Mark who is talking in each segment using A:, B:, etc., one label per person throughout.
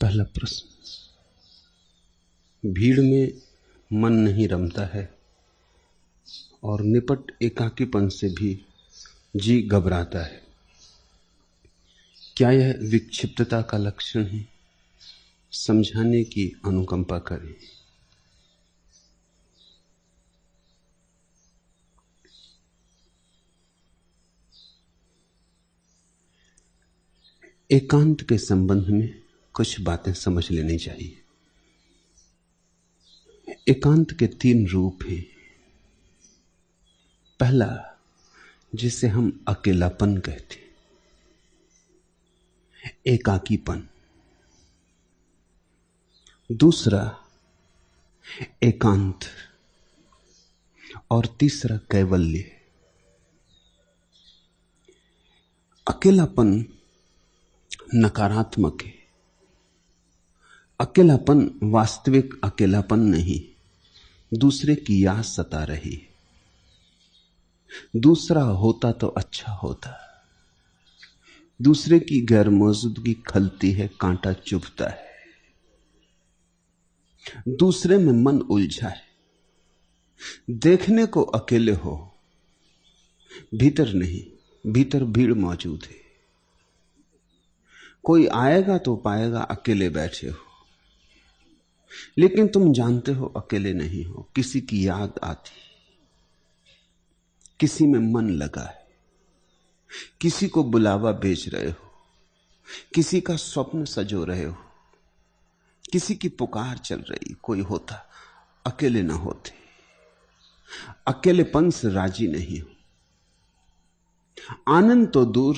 A: पहला प्रश्न। भीड़ में मन नहीं रमता है और निपट एकाकीपन से भी जी घबराता है। क्या यह विक्षिप्तता का लक्षण है? समझाने की अनुकंपा करें। एकांत के संबंध में कुछ बातें समझ लेनी चाहिए। एकांत के 3 रूप हैं। पहला, जिसे हम अकेलापन कहते हैं, एकाकीपन। दूसरा एकांत और तीसरा कैवल्य। अकेलापन नकारात्मक है। अकेलापन वास्तविक अकेलापन नहीं, दूसरे की याद सता रही है। दूसरा होता तो अच्छा होता, दूसरे की गैर मौजूदगी खलती है, कांटा चुभता है। दूसरे में मन उलझा है। देखने को अकेले हो, भीतर नहीं, भीतर भीड़ मौजूद है। कोई आएगा तो पाएगा अकेले बैठे हो, लेकिन तुम जानते हो अकेले नहीं हो। किसी की याद आती, किसी में मन लगा है, किसी को बुलावा भेज रहे हो, किसी का स्वप्न सजो रहे हो, किसी की पुकार चल रही। कोई होता, अकेले ना होते। अकेलेपन से राजी नहीं हो। आनंद तो दूर,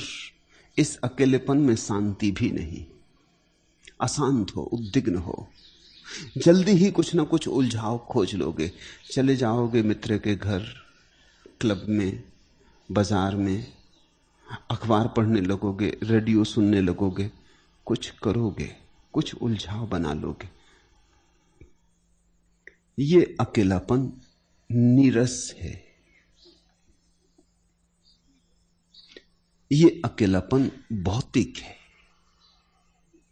A: इस अकेलेपन में शांति भी नहीं। अशांत हो, उद्विग्न हो, जल्दी ही कुछ ना कुछ उलझाव खोज लोगे। चले जाओगे मित्र के घर, क्लब में, बाजार में, अखबार पढ़ने लगोगे, रेडियो सुनने लगोगे, कुछ करोगे, कुछ उलझाव बना लोगे। ये अकेलापन नीरस है। ये अकेलापन भौतिक है,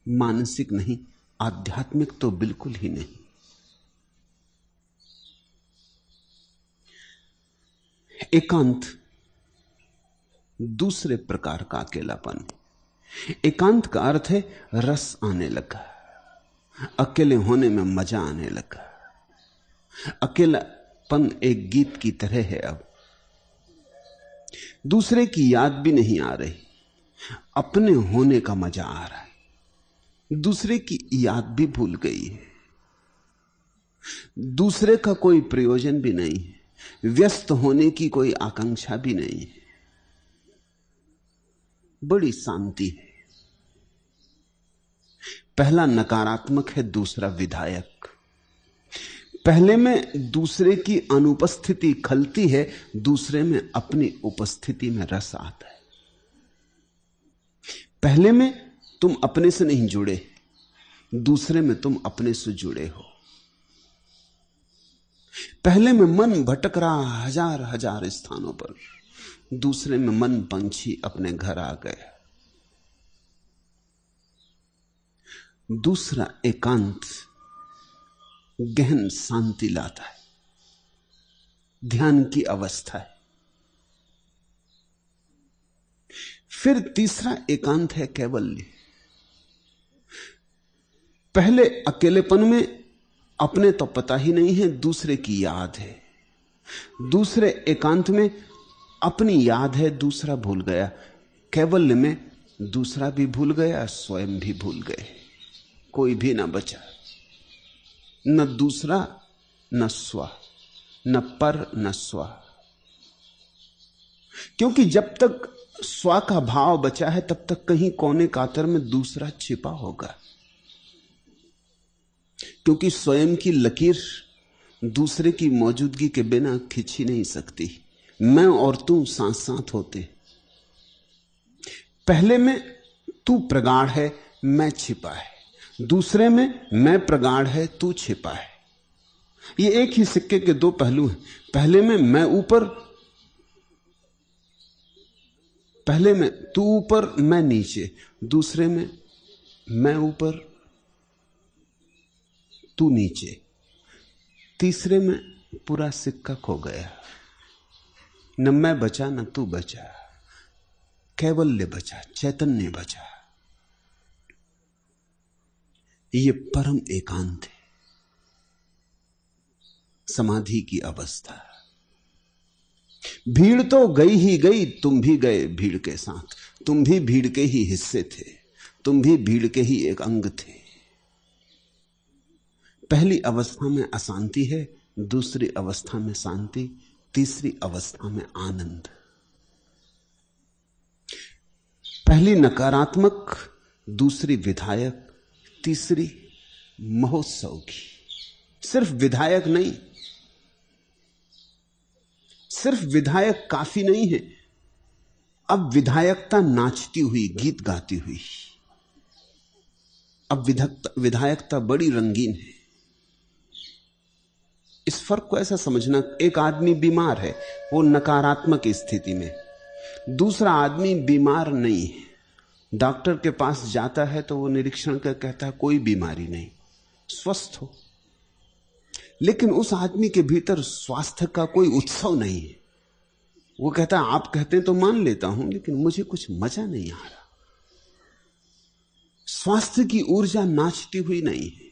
A: मानसिक नहीं, आध्यात्मिक तो बिल्कुल ही नहीं। एकांत दूसरे प्रकार का अकेलापन। एकांत का अर्थ है रस आने लगा, अकेले होने में मजा आने लगा। अकेलापन एक गीत की तरह है। अब दूसरे की याद भी नहीं आ रही, अपने होने का मजा आ रहा है। दूसरे की याद भी भूल गई है, दूसरे का कोई प्रयोजन भी नहीं है, व्यस्त होने की कोई आकांक्षा भी नहीं है। बड़ी शांति है। पहला नकारात्मक है, दूसरा विधायक। पहले में दूसरे की अनुपस्थिति खलती है, दूसरे में अपनी उपस्थिति में रस आता है। पहले में तुम अपने से नहीं जुड़े, दूसरे में तुम अपने से जुड़े हो। पहले में मन भटक रहा हजार हजार स्थानों पर, दूसरे में मन पंछी अपने घर आ गया। दूसरा एकांत गहन शांति लाता है, ध्यान की अवस्था है। फिर तीसरा एकांत है कैवल्य। पहले अकेलेपन में अपने तो पता ही नहीं है, दूसरे की याद है। दूसरे एकांत में अपनी याद है, दूसरा भूल गया। कैवल्य में दूसरा भी भूल गया, स्वयं भी भूल गए, कोई भी ना बचा। न दूसरा न स्व, न पर न स्व। क्योंकि जब तक स्व का भाव बचा है, तब तक कहीं कोने कातर में दूसरा छिपा होगा। क्योंकि स्वयं की लकीर दूसरे की मौजूदगी के बिना खिंची नहीं सकती। मैं और तू साथ साथ होते। पहले में तू प्रगाढ़ है, मैं छिपा है। दूसरे में मैं प्रगाढ़ है, तू छिपा है। ये एक ही सिक्के के 2 पहलू हैं। पहले में मैं ऊपर, पहले में तू ऊपर मैं नीचे, दूसरे में मैं ऊपर तू नीचे। तीसरे में पूरा सिक्का खो गया। न मैं बचा न तू बचा, कैवल्य बचा, चैतन्य बचा। ये परम एकांत है, समाधि की अवस्था। भीड़ तो गई ही गई, तुम भी गए भीड़ के साथ। तुम भी भीड़ के ही हिस्से थे, तुम भी भीड़ के ही एक अंग थे। पहली अवस्था में अशांति है, दूसरी अवस्था में शांति, तीसरी अवस्था में आनंद। पहली नकारात्मक, दूसरी विधायक, तीसरी महोत्सव की। सिर्फ विधायक नहीं, सिर्फ विधायक काफी नहीं है, अब विधायकता नाचती हुई, गीत गाती हुई। अब विधायकता बड़ी रंगीन है। इस फर्क को ऐसा समझना, एक आदमी बीमार है, वो नकारात्मक स्थिति में, दूसरा आदमी बीमार नहीं है, डॉक्टर के पास जाता है तो वो निरीक्षण कर कहता है कोई बीमारी नहीं, स्वस्थ हो। लेकिन उस आदमी के भीतर स्वास्थ्य का कोई उत्सव नहीं है। वो कहता है आप कहते हैं तो मान लेता हूं, लेकिन मुझे कुछ मजा नहीं आ रहा। स्वास्थ्य की ऊर्जा नाचती हुई नहीं है।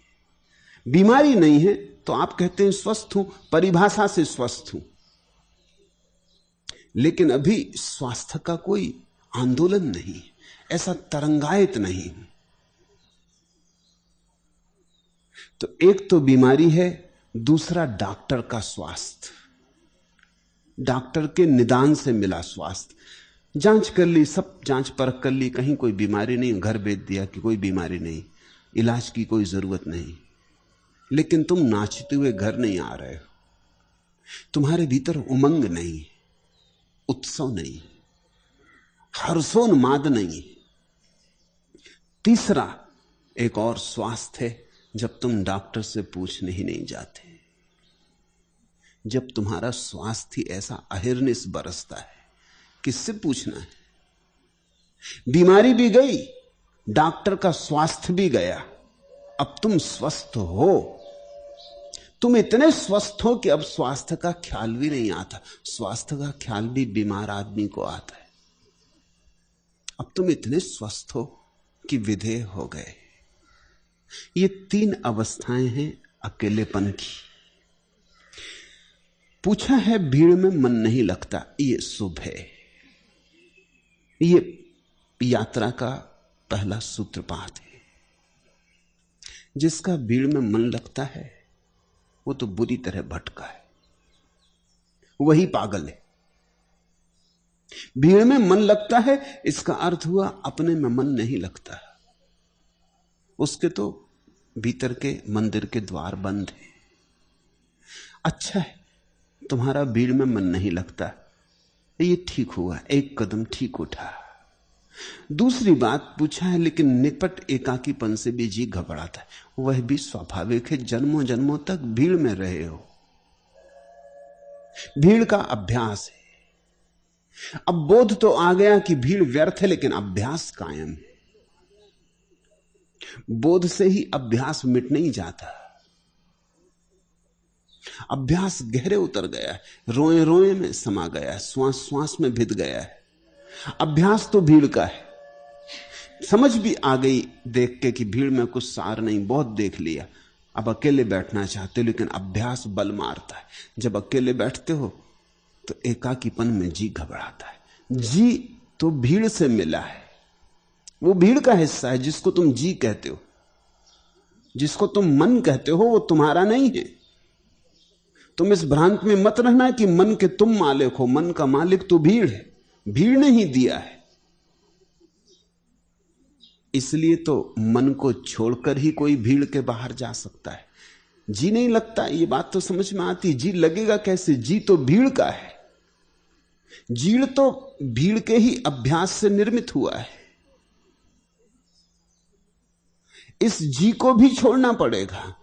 A: बीमारी नहीं है तो आप कहते हैं स्वस्थ हूं, परिभाषा से स्वस्थ हूं, लेकिन अभी स्वास्थ्य का कोई आंदोलन नहीं, ऐसा तरंगायित नहीं। तो एक तो बीमारी है, दूसरा डॉक्टर का स्वास्थ्य, डॉक्टर के निदान से मिला स्वास्थ्य। जांच कर ली, सब जांच परख कर ली, कहीं कोई बीमारी नहीं, घर भेज दिया कि कोई बीमारी नहीं, इलाज की कोई जरूरत नहीं। लेकिन तुम नाचते हुए घर नहीं आ रहे हो, तुम्हारे भीतर उमंग नहीं, उत्सव नहीं, हर्षोन्माद नहीं। तीसरा एक और स्वास्थ्य है, जब तुम डॉक्टर से पूछने ही नहीं जाते, जब तुम्हारा स्वास्थ्य ऐसा अहिर्निश बरसता है, किससे पूछना है। बीमारी भी गई, डॉक्टर का स्वास्थ्य भी गया, अब तुम स्वस्थ हो। तुम इतने स्वस्थ हो कि अब स्वास्थ्य का ख्याल भी नहीं आता। स्वास्थ्य का ख्याल भी बीमार आदमी को आता है। अब तुम इतने स्वस्थ हो कि विधेय हो गए। ये तीन अवस्थाएं हैं अकेलेपन की। पूछा है भीड़ में मन नहीं लगता, ये शुभ है। ये यात्रा का पहला सूत्रपात है। जिसका भीड़ में मन लगता है वो तो बुरी तरह भटका है, वही पागल है। भीड़ में मन लगता है इसका अर्थ हुआ अपने में मन नहीं लगता, उसके तो भीतर के मंदिर के द्वार बंद हैं। अच्छा है तुम्हारा भीड़ में मन नहीं लगता, ये ठीक हुआ, एक कदम ठीक उठा। दूसरी बात पूछा है लेकिन निकट एकाकीपन से भी जी घबराता है, वह भी स्वाभाविक है, जन्मों जन्मों तक भीड़ में रहे हो, भीड़ का अभ्यास है। अब बोध तो आ गया कि भीड़ व्यर्थ है, लेकिन अभ्यास कायम है। बोध से ही अभ्यास मिट नहीं जाता, अभ्यास गहरे उतर गया है, रोए रोए में समा गया है, श्वास श्वास में भिद गया है। अभ्यास तो भीड़ का है। समझ भी आ गई देख के कि भीड़ में कुछ सार नहीं, बहुत देख लिया, अब अकेले बैठना चाहते हो, लेकिन अभ्यास बल मारता है। जब अकेले बैठते हो तो एकाकीपन में जी घबराता है। जी तो भीड़ से मिला है, वो भीड़ का हिस्सा है। जिसको तुम जी कहते हो, जिसको तुम मन कहते हो, वो तुम्हारा नहीं है। तुम इस भ्रांत में मत रहना कि मन के तुम मालिक हो, मन का मालिक तो भीड़ है, भीड़ ने ही दिया है। इसलिए तो मन को छोड़कर ही कोई भीड़ के बाहर जा सकता है। जी नहीं लगता, ये बात तो समझ में आती, जी लगेगा कैसे? जी तो भीड़ का है, जीड़ तो भीड़ के ही अभ्यास से निर्मित हुआ है। इस जी को भी छोड़ना पड़ेगा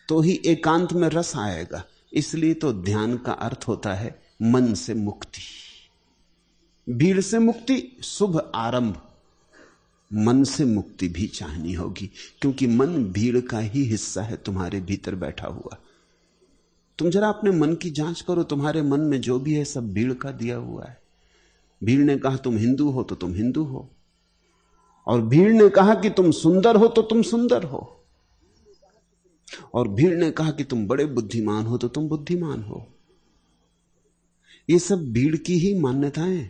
A: तो ही एकांत में रस आएगा। इसलिए तो ध्यान का अर्थ होता है मन से मुक्ति, भीड़ से मुक्ति, शुभ आरंभ। मन से मुक्ति भी चाहनी होगी, क्योंकि मन भीड़ का ही हिस्सा है तुम्हारे भीतर बैठा हुआ। तुम जरा अपने मन की जांच करो, तुम्हारे मन में जो भी है सब भीड़ का दिया हुआ है। भीड़ ने कहा तुम हिंदू हो तो तुम हिंदू हो, और भीड़ ने कहा कि तुम सुंदर हो तो तुम सुंदर हो, और भीड़ ने कहा कि तुम बड़े बुद्धिमान हो तो तुम बुद्धिमान हो। ये सब भीड़ की ही मान्यताएं,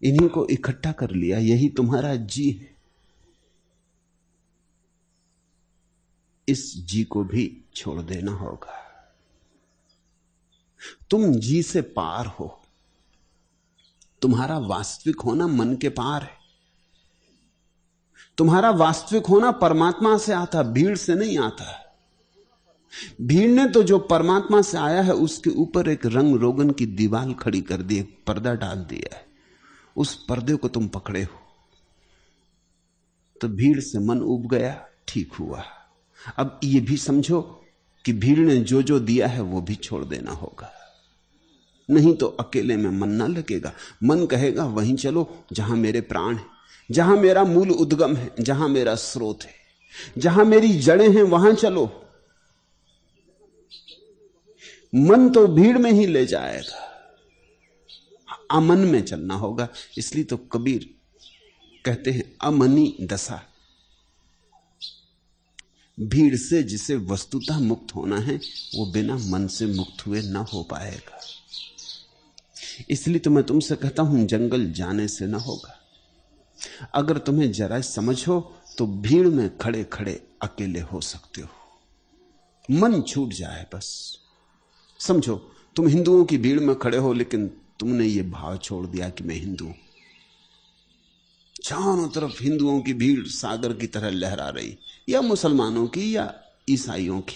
A: इन्हीं को इकट्ठा कर लिया, यही तुम्हारा जी है। इस जी को भी छोड़ देना होगा। तुम जी से पार हो, तुम्हारा वास्तविक होना मन के पार है। तुम्हारा वास्तविक होना परमात्मा से आता, भीड़ से नहीं आता। भीड़ ने तो जो परमात्मा से आया है उसके ऊपर एक रंग रोगन की दीवार खड़ी कर दी, एक पर्दा डाल दिया है, उस पर्दे को तुम पकड़े हो। तो भीड़ से मन उब गया, ठीक हुआ। अब ये भी समझो कि भीड़ ने जो जो दिया है वो भी छोड़ देना होगा, नहीं तो अकेले में मन ना लगेगा। मन कहेगा वहीं चलो जहां मेरे प्राण है, जहां मेरा मूल उद्गम है, जहां मेरा स्रोत है, जहां मेरी जड़ें हैं, वहां चलो। मन तो भीड़ में ही ले जाएगा, अमन में चलना होगा। इसलिए तो कबीर कहते हैं अमनी दशा। भीड़ से जिसे वस्तुतः मुक्त होना है वो बिना मन से मुक्त हुए ना हो पाएगा। इसलिए तो मैं तुमसे कहता हूं जंगल जाने से ना होगा। अगर तुम्हें जरा समझ हो तो भीड़ में खड़े खड़े अकेले हो सकते हो। मन छूट जाए बस। समझो तुम हिंदुओं की भीड़ में खड़े हो, लेकिन तुमने ये भाव छोड़ दिया कि मैं हिंदू हूं। चारों तरफ हिंदुओं की भीड़ सागर की तरह लहरा रही, या मुसलमानों की या ईसाइयों की,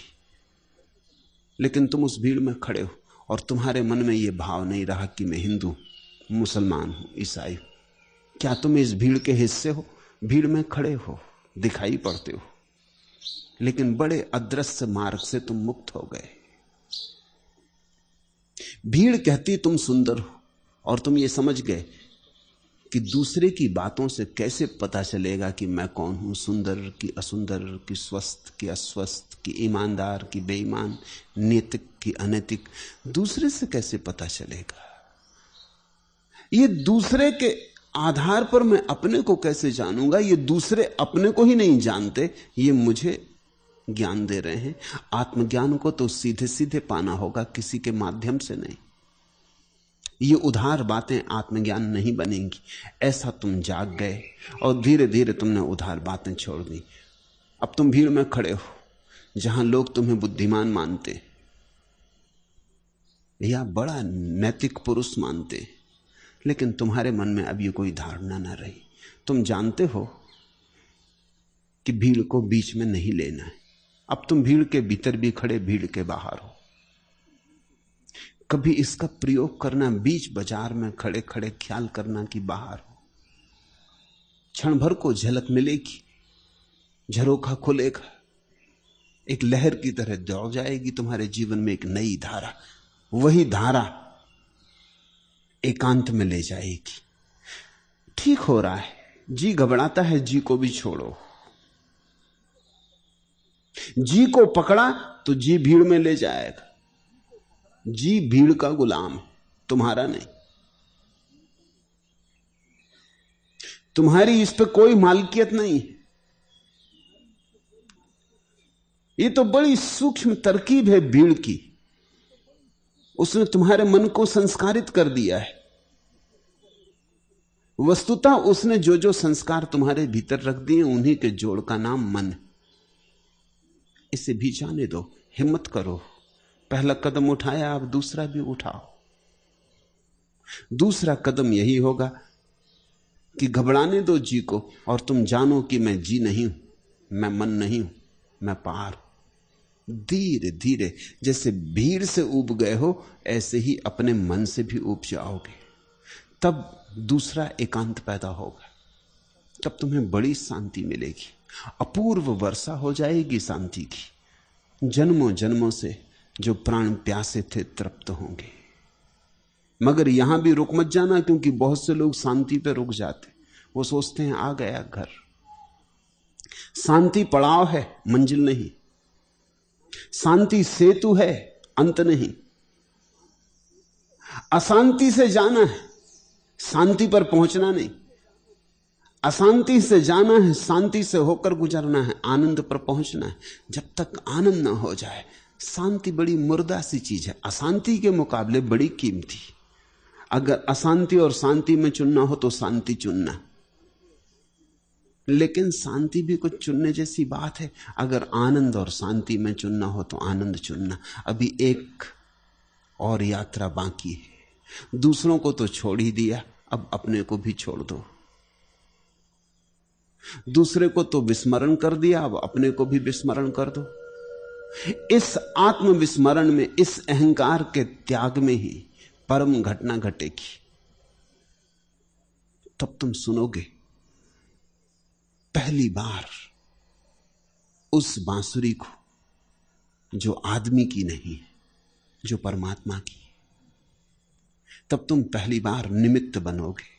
A: लेकिन तुम उस भीड़ में खड़े हो और तुम्हारे मन में यह भाव नहीं रहा कि मैं हिंदू, मुसलमान हूं, ईसाई हूं। क्या तुम इस भीड़ के हिस्से हो? भीड़ में खड़े हो, दिखाई पड़ते हो, लेकिन बड़े अदृश्य मार्ग से तुम मुक्त हो गए। भीड़ कहती तुम सुंदर हो, और तुम ये समझ गए कि दूसरे की बातों से कैसे पता चलेगा कि मैं कौन हूं, सुंदर की असुंदर, की स्वस्थ की अस्वस्थ, की ईमानदार की बेईमान, नैतिक की अनैतिक, दूसरे से कैसे पता चलेगा? ये दूसरे के आधार पर मैं अपने को कैसे जानूंगा? ये दूसरे अपने को ही नहीं जानते, ये मुझे ज्ञान दे रहे हैं। आत्मज्ञान को तो सीधे सीधे पाना होगा, किसी के माध्यम से नहीं। ये उधार बातें आत्मज्ञान नहीं बनेंगी। ऐसा तुम जाग गए और धीरे धीरे तुमने उधार बातें छोड़ दी। अब तुम भीड़ में खड़े हो जहां लोग तुम्हें बुद्धिमान मानते या बड़ा नैतिक पुरुष मानते, लेकिन तुम्हारे मन में अब ये कोई धारणा ना रही। तुम जानते हो कि भीड़ को बीच में नहीं लेना है। अब तुम भीड़ के भीतर भी खड़े, भीड़ के बाहर हो। कभी इसका प्रयोग करना, बीच बाजार में खड़े खड़े ख्याल करना कि बाहर हो। क्षण भर को झलक मिलेगी, झरोखा खुलेगा, एक लहर की तरह दौड़ जाएगी तुम्हारे जीवन में एक नई धारा। वही धारा एकांत में ले जाएगी। ठीक हो रहा है, जी घबराता है, जी को भी छोड़ो। जी को पकड़ा तो जी भीड़ में ले जाएगा। जी भीड़ का गुलाम है, तुम्हारा नहीं। तुम्हारी इस पे कोई मालकियत नहीं। ये तो बड़ी सूक्ष्म तरकीब है भीड़ की। उसने तुम्हारे मन को संस्कारित कर दिया है। वस्तुतः उसने जो जो संस्कार तुम्हारे भीतर रख दिए, उन्हीं के जोड़ का नाम मन है। इसे भी जाने दो, हिम्मत करो। पहला कदम उठाया, अब दूसरा भी उठाओ। दूसरा कदम यही होगा कि घबराने दो जी को और तुम जानो कि मैं जी नहीं हूं, मैं मन नहीं हूं, मैं पार हूं। धीरे धीरे जैसे भीड़ से उब गए हो, ऐसे ही अपने मन से भी उब जाओगे। तब दूसरा एकांत पैदा होगा। तब तुम्हें बड़ी शांति मिलेगी, अपूर्व वर्षा हो जाएगी शांति की। जन्मों जन्मों से जो प्राण प्यासे थे तृप्त होंगे। मगर यहां भी रुक मत जाना, क्योंकि बहुत से लोग शांति पे रुक जाते। वो सोचते हैं आ गया घर। शांति पड़ाव है, मंजिल नहीं। शांति सेतु है, अंत नहीं। अशांति से जाना है, शांति पर पहुंचना नहीं। अशांति से जाना है, शांति से होकर गुजरना है, आनंद पर पहुंचना है। जब तक आनंद ना हो जाए, शांति बड़ी मुर्दा सी चीज है, अशांति के मुकाबले बड़ी कीमती। अगर अशांति और शांति में चुनना हो तो शांति चुनना, लेकिन शांति भी कुछ चुनने जैसी बात है। अगर आनंद और शांति में चुनना हो तो आनंद चुनना। अभी एक और यात्रा बाकी है। दूसरों को तो छोड़ ही दिया, अब अपने को भी छोड़ दो। दूसरे को तो विस्मरण कर दिया, अब अपने को भी विस्मरण कर दो। इस आत्मविस्मरण में, इस अहंकार के त्याग में ही परम घटना घटेगी। तब तुम सुनोगे पहली बार उस बांसुरी को जो आदमी की नहीं है, जो परमात्मा की है। तब तुम पहली बार निमित्त बनोगे,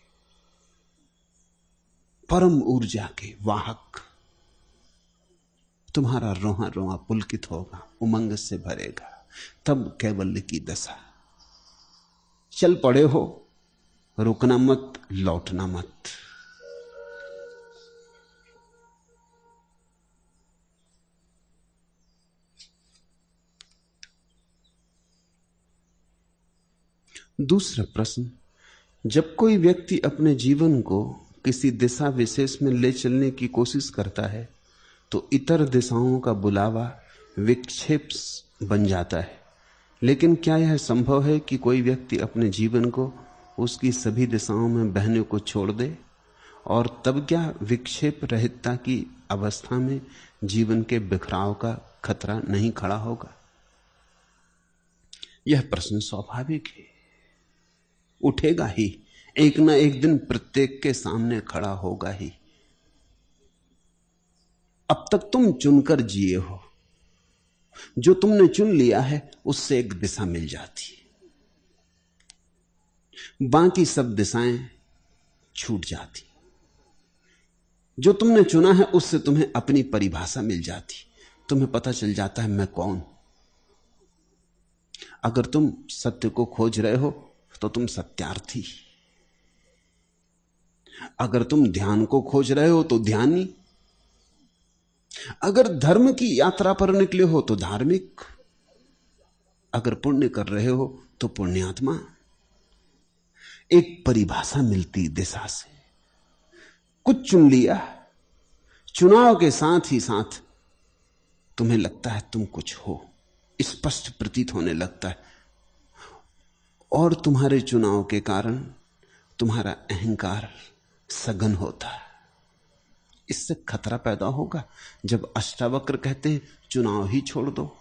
A: परम ऊर्जा के वाहक। तुम्हारा रोहा रोहा पुलकित होगा, उमंग से भरेगा। तब कैवल्य की दशा। चल पड़े हो, रुकना मत, लौटना मत। दूसरा प्रश्न, जब कोई व्यक्ति अपने जीवन को किसी दिशा विशेष में ले चलने की कोशिश करता है तो इतर दिशाओं का बुलावा विक्षेप बन जाता है। लेकिन क्या यह संभव है कि कोई व्यक्ति अपने जीवन को उसकी सभी दिशाओं में बहने को छोड़ दे, और तब क्या विक्षेप रहितता की अवस्था में जीवन के बिखराव का खतरा नहीं खड़ा होगा? यह प्रश्न स्वाभाविक है, उठेगा ही, एक ना एक दिन प्रत्येक के सामने खड़ा होगा ही। अब तक तुम चुनकर जिए हो, जो तुमने चुन लिया है उससे एक दिशा मिल जाती है, बाकी सब दिशाएं छूट जाती। जो तुमने चुना है उससे तुम्हें अपनी परिभाषा मिल जाती, तुम्हें पता चल जाता है मैं कौन। अगर तुम सत्य को खोज रहे हो तो तुम सत्यार्थी, अगर तुम ध्यान को खोज रहे हो तो ध्यानी, अगर धर्म की यात्रा पर निकले हो तो धार्मिक, अगर पुण्य कर रहे हो तो पुण्यात्मा। एक परिभाषा मिलती दिशा से। कुछ चुन लिया, चुनाव के साथ ही साथ तुम्हें लगता है तुम कुछ हो, स्पष्ट प्रतीत होने लगता है। और तुम्हारे चुनाव के कारण तुम्हारा अहंकार सघन होता है। इससे खतरा पैदा होगा जब अष्टावक्र कहते हैं चुनाव ही छोड़ दो,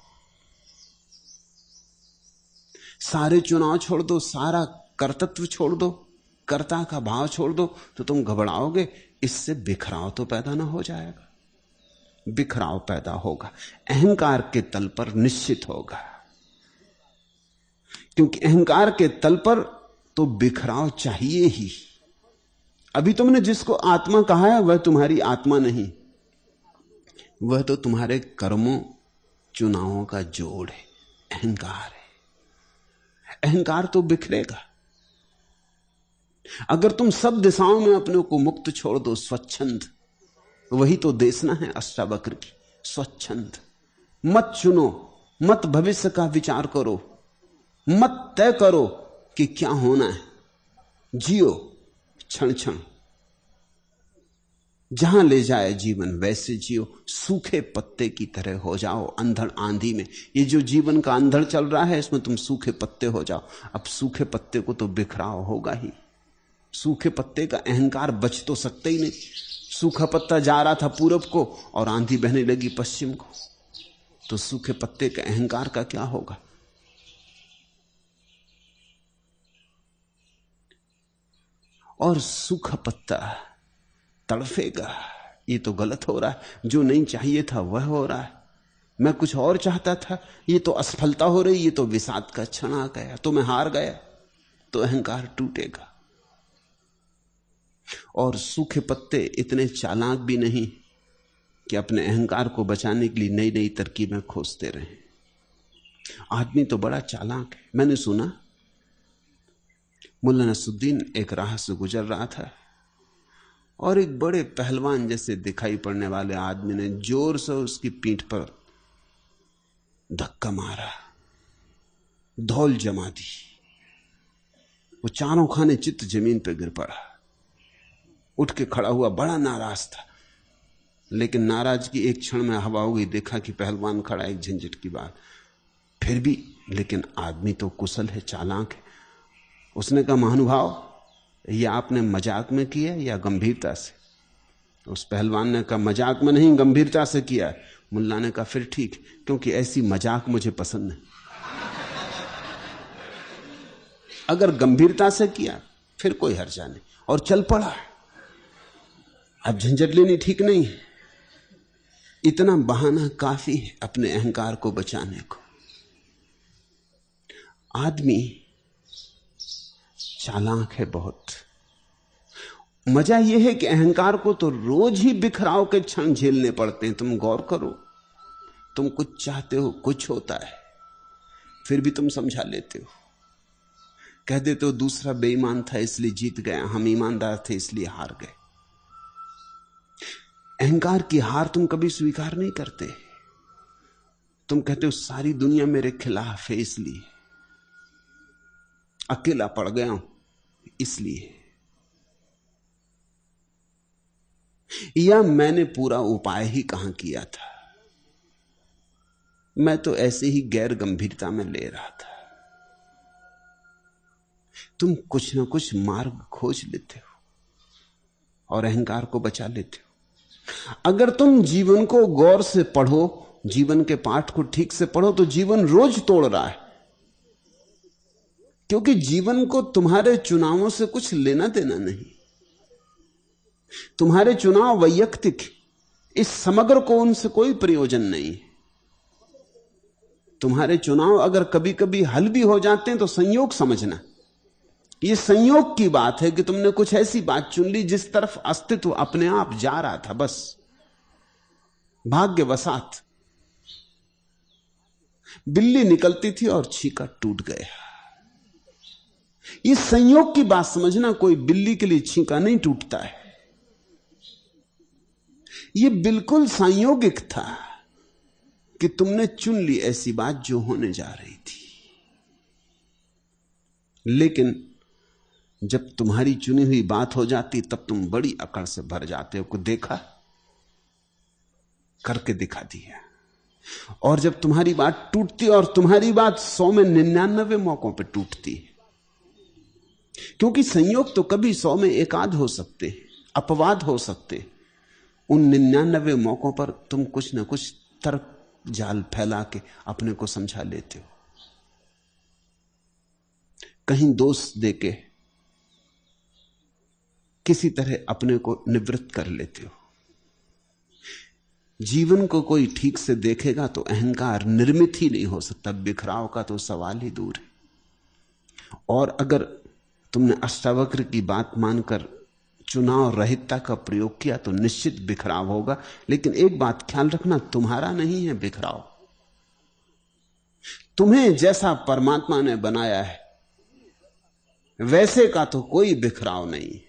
A: सारे चुनाव छोड़ दो, सारा कर्तृत्व छोड़ दो, कर्ता का भाव छोड़ दो, तो तुम घबराओगे। इससे बिखराव तो पैदा ना हो जाएगा? बिखराव पैदा होगा, अहंकार के तल पर निश्चित होगा, क्योंकि अहंकार के तल पर तो बिखराव चाहिए ही। अभी तुमने जिसको आत्मा कहा है वह तुम्हारी आत्मा नहीं, वह तो तुम्हारे कर्मों चुनावों का जोड़ है, अहंकार है। अहंकार तो बिखरेगा। अगर तुम सब दिशाओं में अपने को मुक्त छोड़ दो, स्वच्छंद, वही तो देशना है अष्टावक्र की, स्वच्छंद। मत चुनो, मत भविष्य का विचार करो, मत तय करो कि क्या होना है, जियो क्षण क्षण, जहां ले जाए जीवन वैसे जियो। सूखे पत्ते की तरह हो जाओ अंधड़ आंधी में। ये जो जीवन का अंधड़ चल रहा है इसमें तुम सूखे पत्ते हो जाओ। अब सूखे पत्ते को तो बिखराव होगा ही, सूखे पत्ते का अहंकार बच तो सकते ही नहीं। सूखा पत्ता जा रहा था पूरब को और आंधी बहने लगी पश्चिम को, तो सूखे पत्ते के अहंकार का क्या होगा? और सूखा पत्ता तड़फेगा, ये तो गलत हो रहा है, जो नहीं चाहिए था वह हो रहा है, मैं कुछ और चाहता था, ये तो असफलता हो रही, ये तो विषाद का क्षण आ गया, तो मैं हार गया। तो अहंकार टूटेगा। और सूखे पत्ते इतने चालाक भी नहीं कि अपने अहंकार को बचाने के लिए नई नई तरकीबें खोजते रहें। आदमी तो बड़ा चालाक है। मैंने सुना मुल्ला नसरुद्दीन एक राह से गुजर रहा था और एक बड़े पहलवान जैसे दिखाई पड़ने वाले आदमी ने जोर से उसकी पीठ पर धक्का मारा, धौल जमा दी। वो चारों खाने चित्त जमीन पर गिर पड़ा। उठ के खड़ा हुआ, बड़ा नाराज था, लेकिन नाराजगी एक क्षण में हवा हो गई। देखा कि पहलवान खड़ा, एक झंझट की बात। फिर भी लेकिन आदमी तो कुशल है, चालाक है। उसने कहा, महानुभाव, यह आपने मजाक में किया या गंभीरता से? उस पहलवान ने कहा, मजाक में नहीं, गंभीरता से किया। मुल्ला ने कहा, फिर ठीक, क्योंकि ऐसी मजाक मुझे पसंद नहीं। अगर गंभीरता से किया फिर कोई हर्जा नहीं। और चल पड़ा। अब झंझट लेनी ठीक नहीं है। इतना बहाना काफी है अपने अहंकार को बचाने को। आदमी चालाक है बहुत। मजा यह है कि अहंकार को तो रोज ही बिखराव के क्षण झेलने पड़ते हैं। तुम गौर करो, तुम कुछ चाहते हो, कुछ होता है, फिर भी तुम समझा लेते हो। कह देते हो दूसरा बेईमान था इसलिए जीत गया, हम ईमानदार थे इसलिए हार गए। अहंकार की हार तुम कभी स्वीकार नहीं करते। तुम कहते हो सारी दुनिया मेरे खिलाफ है, इसलिए अकेला पड़ गया हूं, इसलिए, या मैंने पूरा उपाय ही कहां किया था, मैं तो ऐसे ही गैर गंभीरता में ले रहा था। तुम कुछ ना कुछ मार्ग खोज लेते हो और अहंकार को बचा लेते हो। अगर तुम जीवन को गौर से पढ़ो, जीवन के पाठ को ठीक से पढ़ो, तो जीवन रोज तोड़ रहा है। क्योंकि जीवन को तुम्हारे चुनावों से कुछ लेना देना नहीं। तुम्हारे चुनाव वैयक्तिक, इस समग्र को उनसे कोई प्रयोजन नहीं। तुम्हारे चुनाव अगर कभी कभी हल भी हो जाते हैं तो संयोग समझना। यह संयोग की बात है कि तुमने कुछ ऐसी बात चुन ली जिस तरफ अस्तित्व अपने आप जा रहा था, बस भाग्यवशात। बिल्ली निकलती थी और छीका टूट गया। इस संयोग की बात समझना। कोई बिल्ली के लिए छीका नहीं टूटता है। यह बिल्कुल संयोगिक था कि तुमने चुन ली ऐसी बात जो होने जा रही थी। लेकिन जब तुम्हारी चुनी हुई बात हो जाती तब तुम बड़ी अकड़ से भर जाते हो कि देखा, करके दिखा दिया। और जब तुम्हारी बात टूटती, और तुम्हारी बात 100 में 99 मौकों पर टूटती है, क्योंकि संयोग तो कभी 100 में एक आध हो सकते, अपवाद हो सकते। उन 99 मौकों पर तुम कुछ ना कुछ तर्क जाल फैला के अपने को समझा लेते हो। कहीं दोष देके किसी तरह अपने को निवृत्त कर लेते हो। जीवन को कोई ठीक से देखेगा तो अहंकार निर्मित ही नहीं हो सकता। बिखराव का तो सवाल ही दूर है। और अगर तुमने अष्टावक्र की बात मानकर चुनाव रहितता का प्रयोग किया तो निश्चित बिखराव होगा। लेकिन एक बात ख्याल रखना, तुम्हारा नहीं है बिखराव। तुम्हें जैसा परमात्मा ने बनाया है वैसे का तो कोई बिखराव नहीं।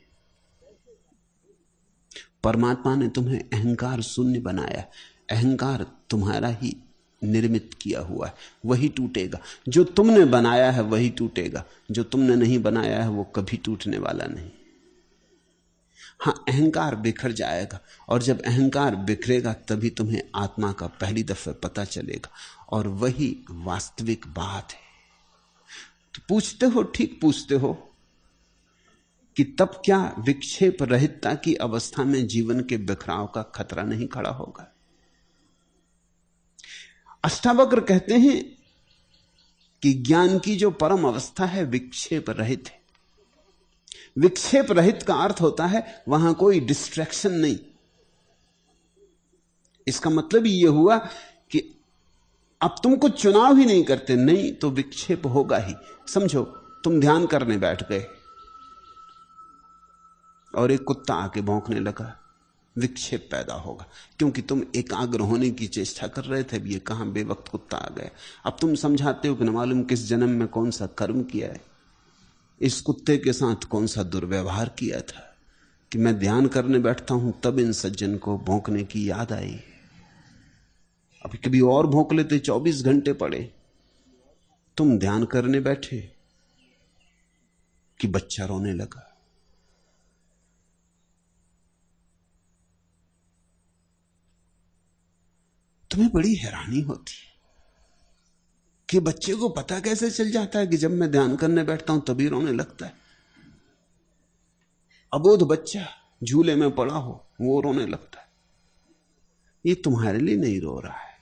A: परमात्मा ने तुम्हें अहंकार शून्य बनाया। अहंकार तुम्हारा ही निर्मित किया हुआ है, वही टूटेगा। जो तुमने बनाया है वही टूटेगा, जो तुमने नहीं बनाया है वो कभी टूटने वाला नहीं। हां, अहंकार बिखर जाएगा, और जब अहंकार बिखरेगा तभी तुम्हें आत्मा का पहली दफे पता चलेगा, और वही वास्तविक बात है। तो पूछते हो, ठीक पूछते हो कि तब क्या विक्षेप रहितता की अवस्था में जीवन के बिखराव का खतरा नहीं खड़ा होगा? अष्टावक्र कहते हैं कि ज्ञान की जो परम अवस्था है विक्षेप रहित है। विक्षेप रहित का अर्थ होता है वहां कोई डिस्ट्रैक्शन नहीं। इसका मतलब यह हुआ कि अब तुम कुछ चुनाव ही नहीं करते, नहीं तो विक्षेप होगा ही। समझो, तुम ध्यान करने बैठ गए और एक कुत्ता आके भौंकने लगा, विक्षेप पैदा होगा, क्योंकि तुम एकाग्र होने की चेष्टा कर रहे थे। अब ये कहां बेवक्त कुत्ता आ गया। अब तुम समझाते हो कि न मालूम किस जन्म में कौन सा कर्म किया है, इस कुत्ते के साथ कौन सा दुर्व्यवहार किया था कि मैं ध्यान करने बैठता हूं तब इन सज्जन को भौंकने की याद आई। अभी कभी और भौंक लेते, 24 घंटे पड़े। तुम ध्यान करने बैठे कि बच्चा रोने लगा। तुम्हें बड़ी हैरानी होती कि बच्चे को पता कैसे चल जाता है कि जब मैं ध्यान करने बैठता हूं तभी रोने लगता है। अबोध बच्चा झूले में पड़ा हो, वो रोने लगता है। ये तुम्हारे लिए नहीं रो रहा है,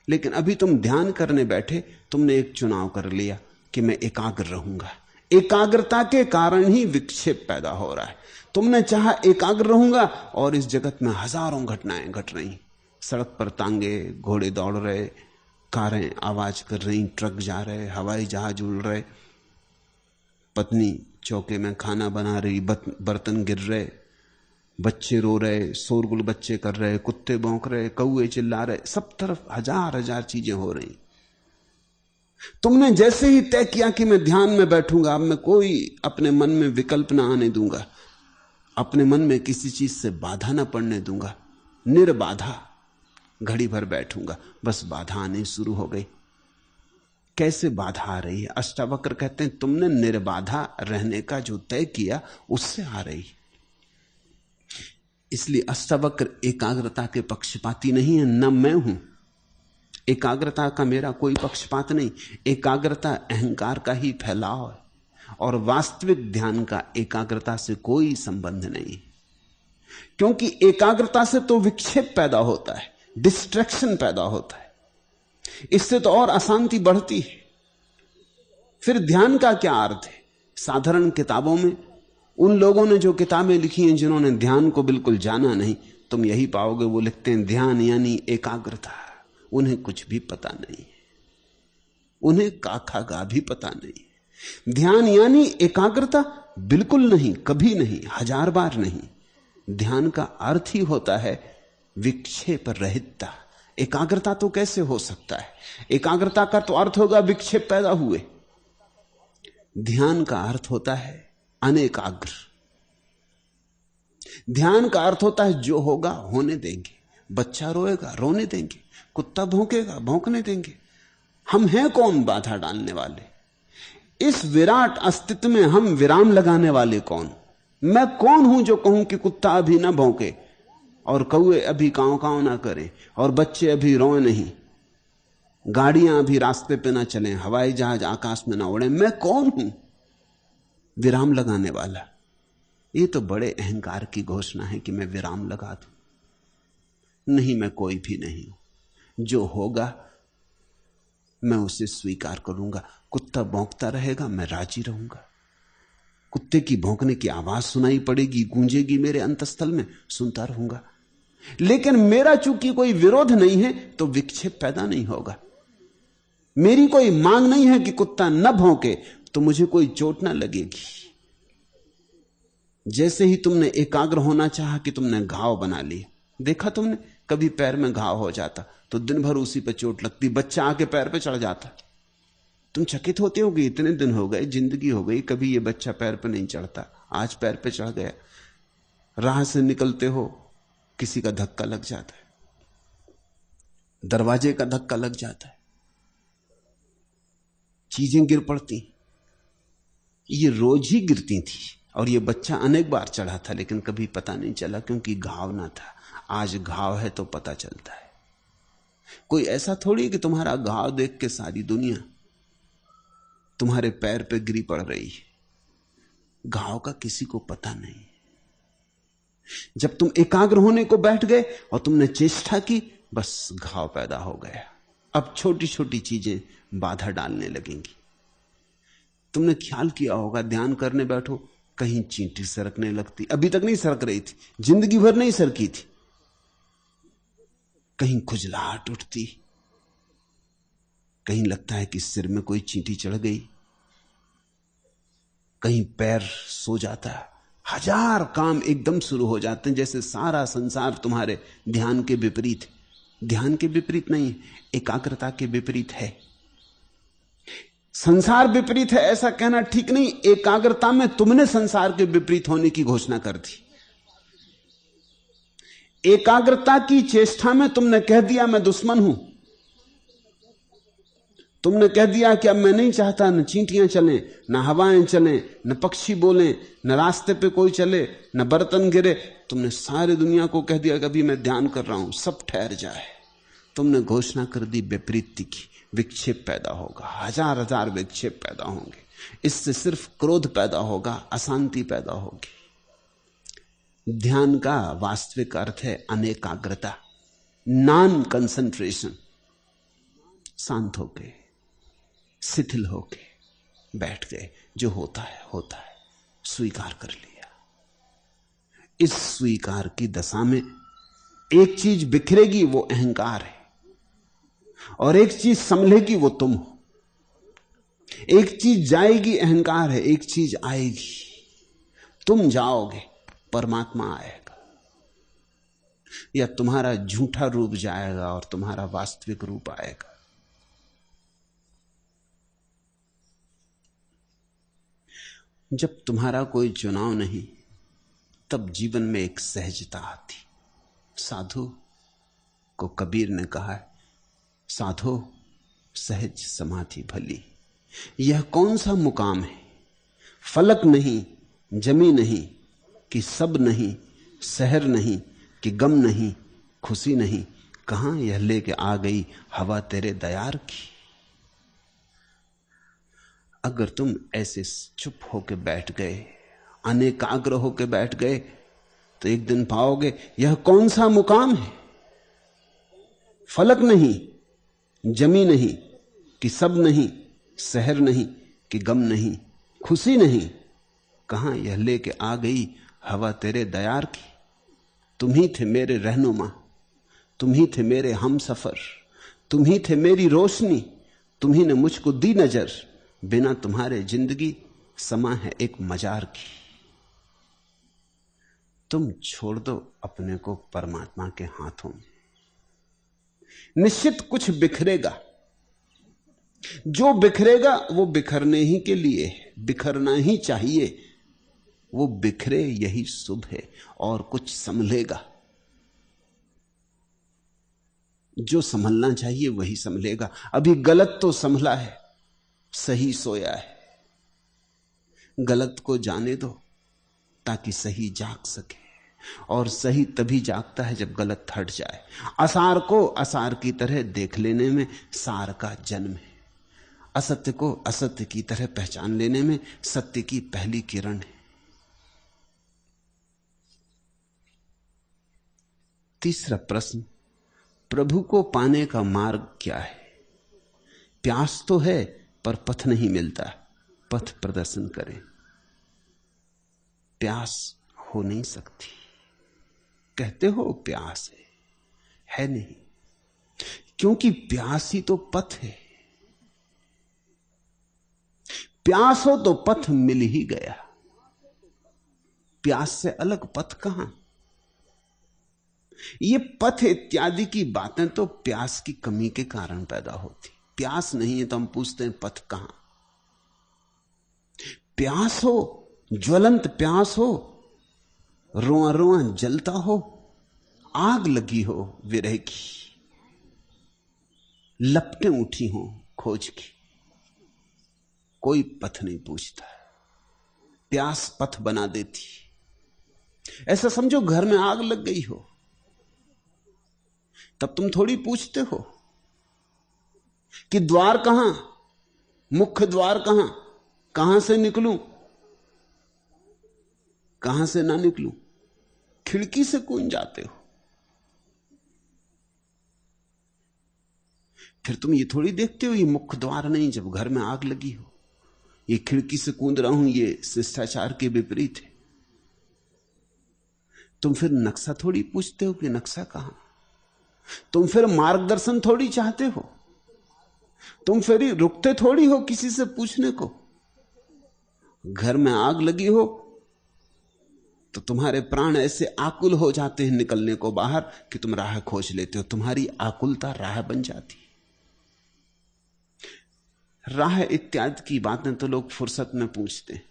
A: लेकिन अभी तुम ध्यान करने बैठे, तुमने एक चुनाव कर लिया कि मैं एकाग्र रहूंगा। एकाग्रता के कारण ही विक्षेप पैदा हो रहा है। तुमने चाहा एकाग्र रहूंगा, और इस जगत में हजारों घटनाएं घट रही। सड़क पर तांगे घोड़े दौड़ रहे, कारें आवाज कर रही, ट्रक जा रहे, हवाई जहाज उड़ रहे, पत्नी चौके में खाना बना रही, बर्तन गिर रहे, बच्चे रो रहे, शोरगुल बच्चे कर रहे, कुत्ते भौंक रहे, कौए चिल्ला रहे, सब तरफ हजार हजार चीजें हो रही। तुमने जैसे ही तय किया कि मैं ध्यान में बैठूंगा, अब मैं कोई अपने मन में विकल्प ना आने दूंगा, अपने मन में किसी चीज से बाधा ना पड़ने दूंगा, निर्बाधा घड़ी भर बैठूंगा, बस बाधा आनी शुरू हो गई। कैसे बाधा आ रही है? अष्टावक्र कहते हैं तुमने निर्बाधा रहने का जो तय किया उससे आ रही। इसलिए अष्टावक्र एकाग्रता के पक्षपाती नहीं है, न मैं हूं। एकाग्रता का मेरा कोई पक्षपात नहीं। एकाग्रता अहंकार का ही फैलाव है, और वास्तविक ध्यान का एकाग्रता से कोई संबंध नहीं, क्योंकि एकाग्रता से तो विक्षेप पैदा होता है, डिस्ट्रैक्शन पैदा होता है, इससे तो और अशांति बढ़ती है। फिर ध्यान का क्या अर्थ है? साधारण किताबों में उन लोगों ने जो किताबें लिखी हैं जिन्होंने ध्यान को बिल्कुल जाना नहीं, तुम यही पाओगे वो लिखते हैं ध्यान यानी एकाग्रता। उन्हें कुछ भी पता नहीं, उन्हें काखा गा भी पता नहीं। ध्यान यानी एकाग्रता बिल्कुल नहीं, कभी नहीं, हजार बार नहीं। ध्यान का अर्थ ही होता है विक्षेप रहितता। एकाग्रता तो कैसे हो सकता है? एकाग्रता का तो अर्थ होगा विक्षेप पैदा हुए। ध्यान का अर्थ होता है अनेकाग्र। ध्यान का अर्थ होता है जो होगा होने देंगे। बच्चा रोएगा रोने देंगे, कुत्ता भौंकेगा भौंकने देंगे। हम हैं कौन बाधा डालने वाले? इस विराट अस्तित्व में हम विराम लगाने वाले कौन? मैं कौन हूं जो कहूं कि कुत्ता अभी ना भौंके, और कौए अभी कांव कांव ना करें, और बच्चे अभी रोए नहीं, गाड़ियां अभी रास्ते पे ना चलें, हवाई जहाज आकाश में ना उड़े? मैं कौन हूं विराम लगाने वाला? ये तो बड़े अहंकार की घोषणा है कि मैं विराम लगा दूं। नहीं, मैं कोई भी नहीं हूं। जो होगा मैं उसे स्वीकार करूंगा। कुत्ता भौंकता रहेगा, मैं राजी रहूंगा। कुत्ते की भौंकने की आवाज सुनाई पड़ेगी, गूंजेगी मेरे अंतस्थल में, सुनता रहूंगा। लेकिन मेरा चूंकि कोई विरोध नहीं है तो विक्षेप पैदा नहीं होगा। मेरी कोई मांग नहीं है कि कुत्ता न भौंके तो मुझे कोई चोट ना लगेगी। जैसे ही तुमने एकाग्र होना चाहा कि तुमने घाव बना लिया। देखा तुमने, कभी पैर में घाव हो जाता तो दिन भर उसी पर चोट लगती, बच्चा आके पैर पे चढ़ जाता, तुम चकित होते हो कि इतने दिन हो गए, जिंदगी हो गई, कभी ये बच्चा पैर पे नहीं चढ़ता, आज पैर पे चढ़ गया। राह से निकलते हो, किसी का धक्का लग जाता है, दरवाजे का धक्का लग जाता है, चीजें गिर पड़ती। ये रोज ही गिरती थी, और ये बच्चा अनेक बार चढ़ा था, लेकिन कभी पता नहीं चला क्योंकि घाव ना था। आज घाव है तो पता चलता है। कोई ऐसा थोड़ी कि तुम्हारा घाव देख के सारी दुनिया तुम्हारे पैर पे गिरी पड़ रही है। घाव का किसी को पता नहीं। जब तुम एकाग्र होने को बैठ गए और तुमने चेष्टा की, बस घाव पैदा हो गया। अब छोटी छोटी चीजें बाधा डालने लगेंगी। तुमने ख्याल किया होगा, ध्यान करने बैठो, कहीं चींटी सरकने लगती, अभी तक नहीं सरक रही थी, जिंदगी भर नहीं सरकी थी, कहीं खुजलाहट उठती, कहीं लगता है कि सिर में कोई चींटी चढ़ गई, कहीं पैर सो जाता, हजार काम एकदम शुरू हो जाते हैं, जैसे सारा संसार तुम्हारे ध्यान के विपरीत है। ध्यान के विपरीत नहीं, एकाग्रता के विपरीत है। संसार विपरीत है ऐसा कहना ठीक नहीं, एकाग्रता में तुमने संसार के विपरीत होने की घोषणा कर दी। एकाग्रता की चेष्टा में तुमने कह दिया मैं दुश्मन हूं। तुमने कह दिया कि अब मैं नहीं चाहता न चींटियां चलें, न हवाएं चलें, न पक्षी बोलें, न रास्ते पे कोई चले, न बर्तन गिरे। तुमने सारी दुनिया को कह दिया कि अभी मैं ध्यान कर रहा हूं, सब ठहर जाए। तुमने घोषणा कर दी विपरीत की। विक्षेप पैदा होगा, हजार हजार विक्षेप पैदा होंगे। इससे सिर्फ क्रोध पैदा होगा, अशांति पैदा होगी। ध्यान का वास्तविक अर्थ है अनेकाग्रता, नॉन कंसंट्रेशन। शांत होके, शिथिल होके बैठ गए, जो होता है होता है, स्वीकार कर लिया। इस स्वीकार की दशा में एक चीज बिखरेगी, वो अहंकार है, और एक चीज संभलेगी, वो तुम हो। एक चीज जाएगी, अहंकार है, एक चीज आएगी, तुम जाओगे, परमात्मा आएगा। या तुम्हारा झूठा रूप जाएगा और तुम्हारा वास्तविक रूप आएगा। जब तुम्हारा कोई चुनाव नहीं, तब जीवन में एक सहजता आती। साधु को कबीर ने कहा है, साधो सहज समाधि भली। यह कौन सा मुकाम है, फलक नहीं, जमी नहीं, कि सब नहीं, शहर नहीं, कि गम नहीं, खुशी नहीं, कहां यह लेके आ गई हवा तेरे दयार की। अगर तुम ऐसे चुप होके बैठ गए, अनेकाग्र होके बैठ गए, तो एक दिन पाओगे यह कौन सा मुकाम है, फलक नहीं, जमी नहीं, कि सब नहीं, शहर नहीं, कि गम नहीं, खुशी नहीं, कहां यह लेके आ गई हवा तेरे दयार की। तुम ही थे मेरे रहनुमा, तुम ही थे मेरे हम सफर, तुम ही थे मेरी रोशनी, तुम ही ने मुझको दी नजर। बिना तुम्हारे जिंदगी समा है एक मजार की। तुम छोड़ दो अपने को परमात्मा के हाथों में। निश्चित कुछ बिखरेगा, जो बिखरेगा वो बिखरने ही के लिए, बिखरना ही चाहिए। वो बिखरे यही शुभ है, और कुछ संभलेगा। जो संभलना चाहिए वही संभलेगा। अभी गलत तो संभला है, सही सोया है। गलत को जाने दो ताकि सही जाग सके, और सही तभी जागता है जब गलत हट जाए। असार को असार की तरह देख लेने में सार का जन्म है। असत्य को असत्य की तरह पहचान लेने में सत्य की पहली किरण है। तीसरा प्रश्न, प्रभु को पाने का मार्ग क्या है? प्यास तो है पर पथ नहीं मिलता, पथ प्रदर्शन करें। प्यास हो नहीं सकती। कहते हो प्यास है नहीं, क्योंकि प्यास ही तो पथ है। प्यास हो तो पथ मिल ही गया। प्यास से अलग पथ कहां? ये पथ इत्यादि की बातें तो प्यास की कमी के कारण पैदा होती। प्यास नहीं है तो हम पूछते हैं पथ कहां? प्यास हो, ज्वलंत प्यास हो, रोआ रोआ जलता हो, आग लगी हो विरह की, लपटें उठी हो खोज की, कोई पथ नहीं पूछता। प्यास पथ बना देती। ऐसा समझो घर में आग लग गई हो, तब तुम थोड़ी पूछते हो कि द्वार कहां, मुख्य द्वार कहां, कहां से निकलूं, कहां से ना निकलूं। खिड़की से कूद जाते हो। फिर तुम ये थोड़ी देखते हो ये मुख्य द्वार नहीं, जब घर में आग लगी हो। ये खिड़की से कूद रहा हूं, ये शिष्टाचार के विपरीत है। तुम फिर नक्शा थोड़ी पूछते हो कि नक्शा कहां। तुम फिर मार्गदर्शन थोड़ी चाहते हो। तुम फिर रुकते थोड़ी हो किसी से पूछने को। घर में आग लगी हो तो तुम्हारे प्राण ऐसे आकुल हो जाते हैं निकलने को बाहर कि तुम राह खोज लेते हो। तुम्हारी आकुलता राह बन जाती। राह इत्यादि की बातें तो लोग फुर्सत में पूछते हैं,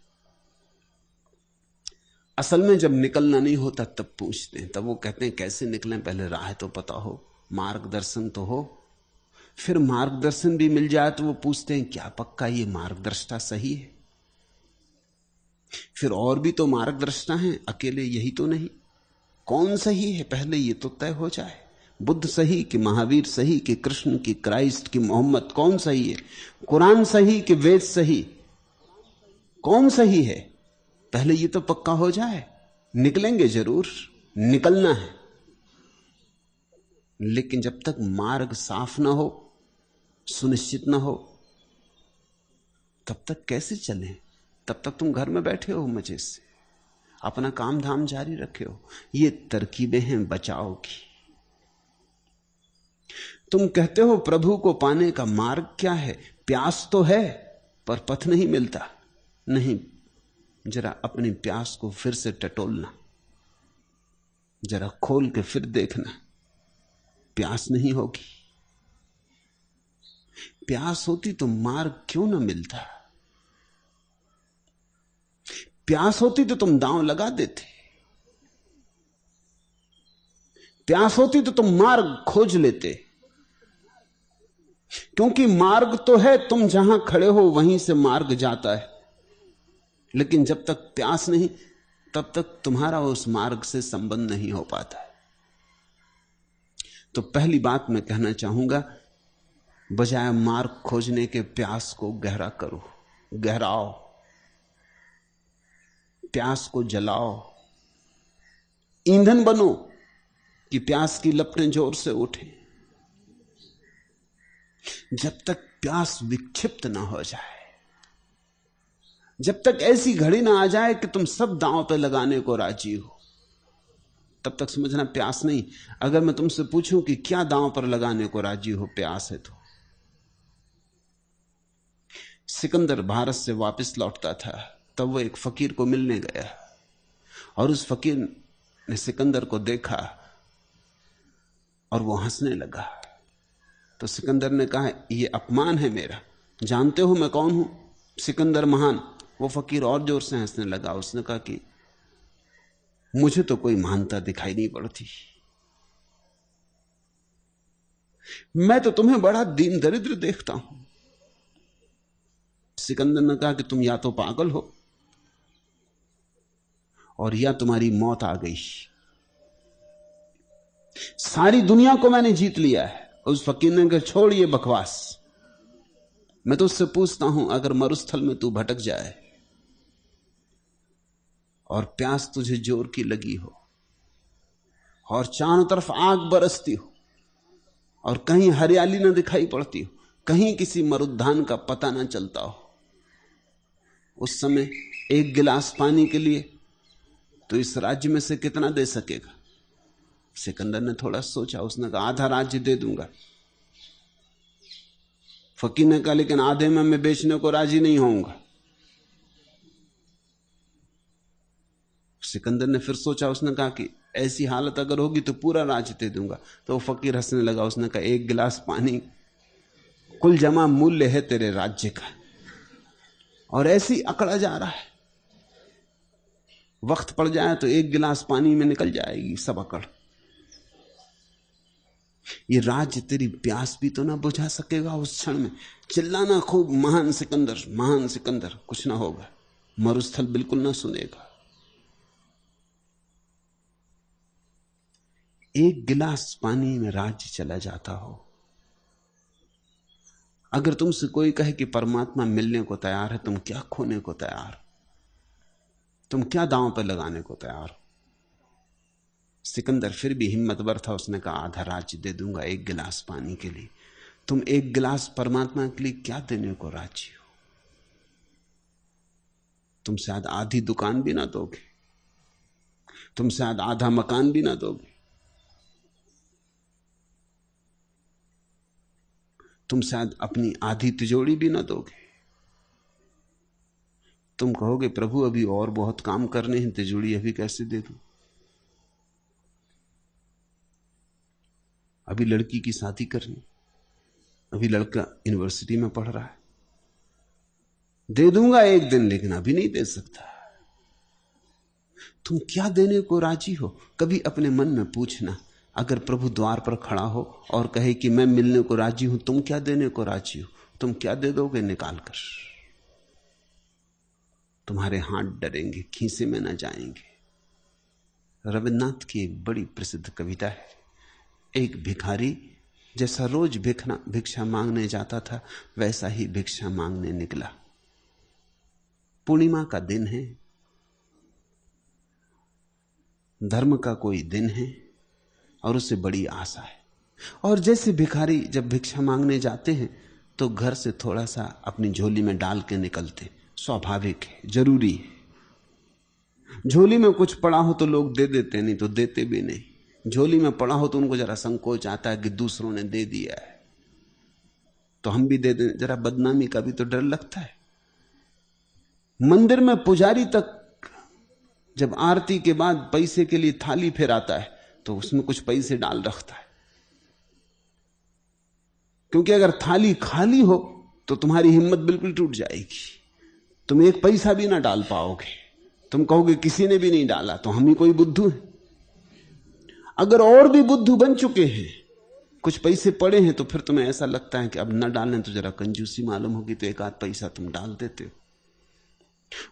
A: असल में जब निकलना नहीं होता तब पूछते हैं। तब वो कहते हैं कैसे निकलें, पहले राह तो पता हो, मार्गदर्शन तो हो। फिर मार्गदर्शन भी मिल जाए तो वो पूछते हैं क्या पक्का ये मार्गदर्शिता सही है? फिर और भी तो मार्गदर्शिता हैं, अकेले यही तो नहीं। कौन सही है पहले ये तो तय हो जाए। बुद्ध सही कि महावीर सही कि कृष्ण की क्राइस्ट की मोहम्मद, कौन सही है? कुरान सही कि वेद सही, कौन सही है? पहले ये तो पक्का हो जाए। निकलेंगे जरूर, निकलना है, लेकिन जब तक मार्ग साफ ना हो, सुनिश्चित ना हो, तब तक कैसे चलें? तब तक तुम घर में बैठे हो, मजे से अपना काम धाम जारी रखे हो। ये तरकीबें हैं बचाव की। तुम कहते हो प्रभु को पाने का मार्ग क्या है? प्यास तो है पर पथ नहीं मिलता। नहीं, जरा अपनी प्यास को फिर से टटोलना, जरा खोल के फिर देखना, प्यास नहीं होगी। प्यास होती तो मार्ग क्यों ना मिलता? प्यास होती तो तुम दांव लगा देते। प्यास होती तो तुम मार्ग खोज लेते। क्योंकि मार्ग तो है, तुम जहां खड़े हो वहीं से मार्ग जाता है। लेकिन जब तक प्यास नहीं, तब तक तुम्हारा उस मार्ग से संबंध नहीं हो पाता है। तो पहली बात मैं कहना चाहूंगा, बजाय मार्ग खोजने के प्यास को गहरा करो, गहराओ, प्यास को जलाओ, ईंधन बनो कि प्यास की लपटें जोर से उठे। जब तक प्यास विक्षिप्त ना हो जाए, जब तक ऐसी घड़ी ना आ जाए कि तुम सब दांव पे लगाने को राजी हो, तब तक समझना प्यास नहीं। अगर मैं तुमसे पूछूं कि क्या दांव पर लगाने को राजी हो, प्यास है तो। सिकंदर भारत से वापस लौटता था, तब वो एक फकीर को मिलने गया और उस फकीर ने सिकंदर को देखा और वो हंसने लगा। तो सिकंदर ने कहा, यह अपमान है मेरा, जानते हो मैं कौन हूं? सिकंदर महान। वो फकीर और जोर से हंसने लगा। उसने कहा कि मुझे तो कोई महानता दिखाई नहीं पड़ती, मैं तो तुम्हें बड़ा दीन दरिद्र देखता हूं। सिकंदर ने कहा कि तुम या तो पागल हो और या तुम्हारी मौत आ गई। सारी दुनिया को मैंने जीत लिया है। उस फकीर ने कहा, छोड़ ये बकवास, मैं तो उससे पूछता हूं, अगर मरुस्थल में तू भटक जाए और प्यास तुझे जोर की लगी हो और चारों तरफ आग बरसती हो और कहीं हरियाली ना दिखाई पड़ती हो, कहीं किसी मरुद्यान का पता ना चलता हो, उस समय एक गिलास पानी के लिए तो इस राज्य में से कितना दे सकेगा? सिकंदर ने थोड़ा सोचा। उसने कहा, आधा राज्य दे दूंगा। फकीर ने कहा, लेकिन आधे में मैं बेचने को राजी नहीं होऊंगा। सिकंदर ने फिर सोचा। उसने कहा कि ऐसी हालत अगर होगी तो पूरा राज्य दे दूंगा। तो वो फकीर हंसने लगा। उसने कहा, एक गिलास पानी कुल जमा मूल्य है तेरे राज्य का, और ऐसी अकड़ा जा रहा है, वक्त पड़ जाए तो एक गिलास पानी में निकल जाएगी सब अकड़। ये राज्य तेरी प्यास भी तो ना बुझा सकेगा उस क्षण में। चिल्लाना खूब, महान सिकंदर, महान सिकंदर, कुछ ना होगा, मरुस्थल बिल्कुल ना सुनेगा। एक गिलास पानी में राज्य चला जाता हो। अगर तुमसे कोई कहे कि परमात्मा मिलने को तैयार है, तुम क्या खोने को तैयार? तुम क्या दांव पर लगाने को तैयार हो? सिकंदर फिर भी हिम्मतवर था। उसने कहा, आधा राज्य दे दूंगा एक गिलास पानी के लिए। तुम एक गिलास परमात्मा के लिए क्या देने को राजी हो? तुम शायद आधी दुकान भी ना दोगे, तुम शायद आधा मकान भी ना दोगे, तुम शायद अपनी आधी तिजोरी भी ना दोगे। तुम कहोगे प्रभु अभी और बहुत काम करने हैं, तिजोरी अभी कैसे दे दूं, अभी लड़की की शादी करनी, अभी लड़का यूनिवर्सिटी में पढ़ रहा है, दे दूंगा एक दिन लेकिन अभी नहीं दे सकता। तुम क्या देने को राजी हो? कभी अपने मन में पूछना, अगर प्रभु द्वार पर खड़ा हो और कहे कि मैं मिलने को राजी हूं, तुम क्या देने को राजी हो? तुम क्या दे दोगे निकालकर? तुम्हारे हाथ डरेंगे, खीसे में ना जाएंगे। रविन्द्रनाथ की एक बड़ी प्रसिद्ध कविता है, एक भिखारी जैसा रोज भिक्षा मांगने जाता था, वैसा ही भिक्षा मांगने निकला। पूर्णिमा का दिन है, धर्म का कोई दिन है और उसे बड़ी आशा है। और जैसे भिखारी जब भिक्षा मांगने जाते हैं तो घर से थोड़ा सा अपनी झोली में डाल के निकलते, स्वाभाविक है, जरूरी है। झोली में कुछ पड़ा हो तो लोग दे देते, नहीं तो देते भी नहीं। झोली में पड़ा हो तो उनको जरा संकोच आता है कि दूसरों ने दे दिया है तो हम भी दे दें, जरा बदनामी का भी तो डर लगता है। मंदिर में पुजारी तक जब आरती के बाद पैसे के लिए थाली फेराता है तो उसमें कुछ पैसे डाल रखता है, क्योंकि अगर थाली खाली हो तो तुम्हारी हिम्मत बिल्कुल टूट जाएगी, तुम एक पैसा भी ना डाल पाओगे। तुम कहोगे किसी ने भी नहीं डाला तो हम ही कोई बुद्धू हैं। अगर और भी बुद्धू बन चुके हैं, कुछ पैसे पड़े हैं, तो फिर तुम्हें ऐसा लगता है कि अब न डालें तो जरा कंजूसी मालूम होगी, तो एक आध पैसा तुम डाल देते हो।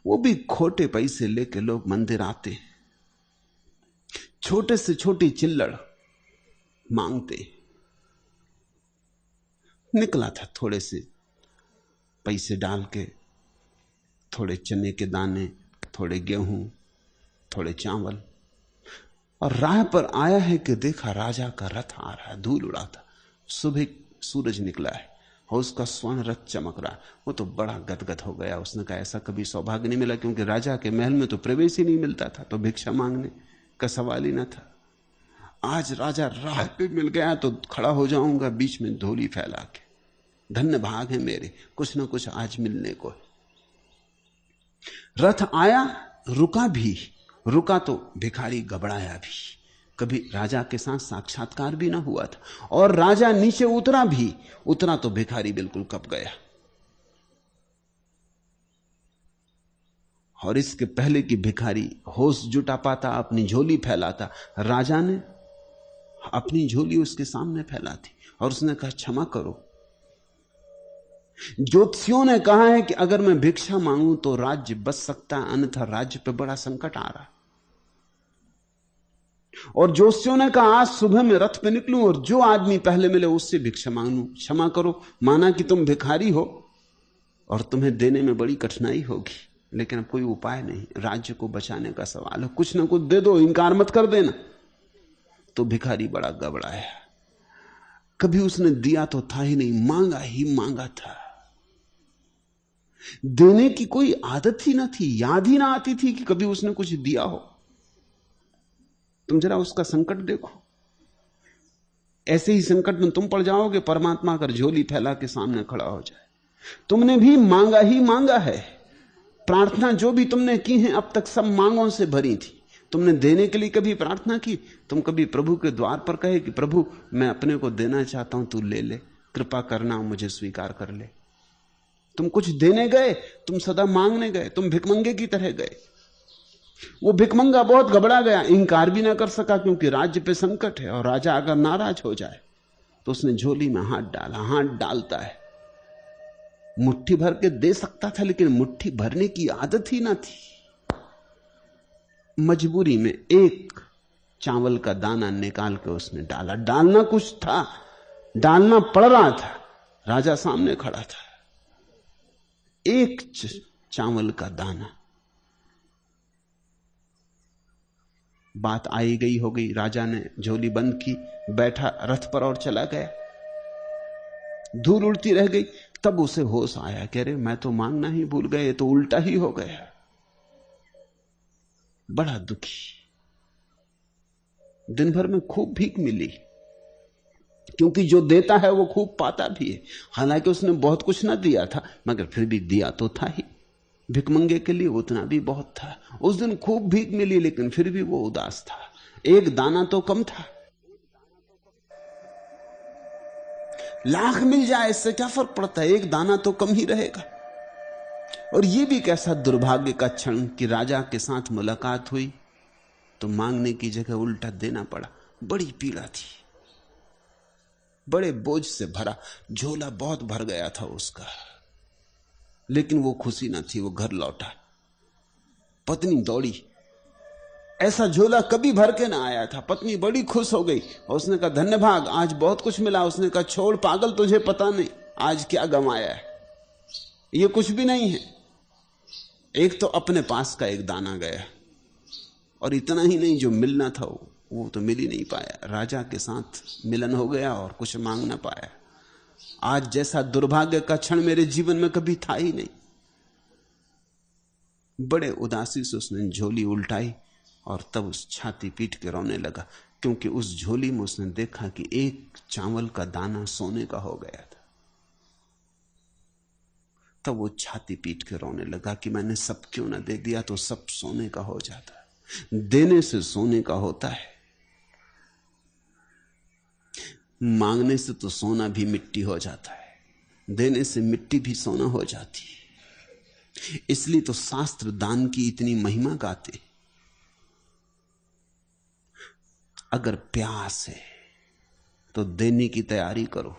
A: वो भी खोटे पैसे लेके लोग मंदिर आते हैं, छोटे से छोटी चिल्लड़ मांगते। निकला था थोड़े से पैसे डाल के, थोड़े चने के दाने, थोड़े गेहूं, थोड़े चावल, और राह पर आया है कि देखा राजा का रथ आ रहा है, धूल उड़ा था। सुबह सूरज निकला है और उसका स्वर्ण रथ चमक रहा। वो तो बड़ा गदगद हो गया। उसने कहा ऐसा कभी सौभाग्य नहीं मिला, क्योंकि राजा के महल में तो प्रवेश ही नहीं मिलता था, तो भिक्षा मांगने का सवाल ही ना था। आज राजा राह पे मिल गया तो खड़ा हो जाऊंगा बीच में धोली फैला के। धन्य भाग है मेरे, कुछ ना कुछ आज मिलने को। रथ आया, रुका भी, रुका तो भिखारी घबराया भी। कभी राजा के साथ साक्षात्कार भी ना हुआ था। और राजा नीचे उतरा भी, उतरा तो भिखारी बिल्कुल कब गया। और इसके पहले कि भिखारी होश जुटा पाता, अपनी झोली फैलाता, राजा ने अपनी झोली उसके सामने फैला दी और उसने कहा क्षमा करो। ज्योतिषियों ने कहा है कि अगर मैं भिक्षा मांगूं तो राज्य बच सकता है, अन्यथा राज्य पे बड़ा संकट आ रहा। और ज्योतिषियों ने कहा आज सुबह मैं रथ पे निकलूं और जो आदमी पहले मिले उससे भिक्षा मांग लूं। क्षमा करो, माना कि तुम भिखारी हो और तुम्हें देने में बड़ी कठिनाई होगी, लेकिन अब कोई उपाय नहीं, राज्य को बचाने का सवाल है, कुछ ना कुछ दे दो, इनकार मत कर देना। तो भिखारी बड़ा घबराया। कभी उसने दिया तो था ही नहीं, मांगा ही मांगा था। देने की कोई आदत ही ना थी, याद ही ना आती थी कि कभी उसने कुछ दिया हो। तुम जरा उसका संकट देखो। ऐसे ही संकट में तुम पड़ जाओगे, परमात्मा अगर झोली फैला के सामने खड़ा हो जाए। तुमने भी मांगा ही मांगा है। प्रार्थना जो भी तुमने की है अब तक सब मांगों से भरी थी। तुमने देने के लिए कभी प्रार्थना की? तुम कभी प्रभु के द्वार पर कहे कि प्रभु मैं अपने को देना चाहता हूं, तू ले ले, कृपा करना, मुझे स्वीकार कर ले? तुम कुछ देने गए? तुम सदा मांगने गए, तुम भिखमंगे की तरह गए। वो भिखमंगा बहुत घबरा गया, इंकार भी ना कर सका, क्योंकि राज्य पे संकट है और राजा अगर नाराज हो जाए तो उसने झोली में हाथ डाला। हाथ डालता है, मुट्ठी भर के दे सकता था, लेकिन मुट्ठी भरने की आदत ही ना थी। मजबूरी में एक चावल का दाना निकाल के उसने डाला। डालना कुछ था, डालना पड़ रहा था, राजा सामने खड़ा था। एक चावल का दाना। बात आई गई हो गई, राजा ने झोली बंद की, बैठा रथ पर और चला गया। धूल उड़ती रह गई। तब उसे होश आया, कह रहे मैं तो मांगना ही भूल गया, ये तो उल्टा ही हो गया। बड़ा दुखी। दिन भर में खूब भीख मिली, क्योंकि जो देता है वो खूब पाता भी है। हालांकि उसने बहुत कुछ ना दिया था, मगर फिर भी दिया तो था ही। भिकमंगे के लिए उतना भी बहुत था। उस दिन खूब भीख मिली, लेकिन फिर भी वो उदास था। एक दाना तो कम था। लाख मिल जाए इससे क्या फर्क पड़ता है, एक दाना तो कम ही रहेगा। और यह भी कैसा दुर्भाग्य का क्षण कि राजा के साथ मुलाकात हुई तो मांगने की जगह उल्टा देना पड़ा। बड़ी पीड़ा थी, बड़े बोझ से भरा झोला बहुत भर गया था उसका, लेकिन वो खुशी ना थी। वो घर लौटा, पत्नी दौड़ी, ऐसा झोला कभी भर के ना आया था। पत्नी बड़ी खुश हो गई और उसने कहा धन्य भाग, आज बहुत कुछ मिला। उसने कहा छोड़ पागल, तुझे पता नहीं आज क्या गंवाया है, ये कुछ भी नहीं है। एक तो अपने पास का एक दाना गया, और इतना ही नहीं, जो मिलना था वो तो मिल ही नहीं पाया। राजा के साथ मिलन हो गया और कुछ मांग ना पाया। आज जैसा दुर्भाग्य का क्षण मेरे जीवन में कभी था ही नहीं। बड़े उदासी से उसने झोली उल्टाई और तब उस छाती पीट के रोने लगा, क्योंकि उस झोली में उसने देखा कि एक चावल का दाना सोने का हो गया था। तब वो छाती पीट के रोने लगा कि मैंने सब क्यों ना दे दिया, तो सब सोने का हो जाता है। देने से सोने का होता है, मांगने से तो सोना भी मिट्टी हो जाता है, देने से मिट्टी भी सोना हो जाती है। इसलिए तो शास्त्र दान की इतनी महिमा गाते। अगर प्यास है तो देने की तैयारी करो,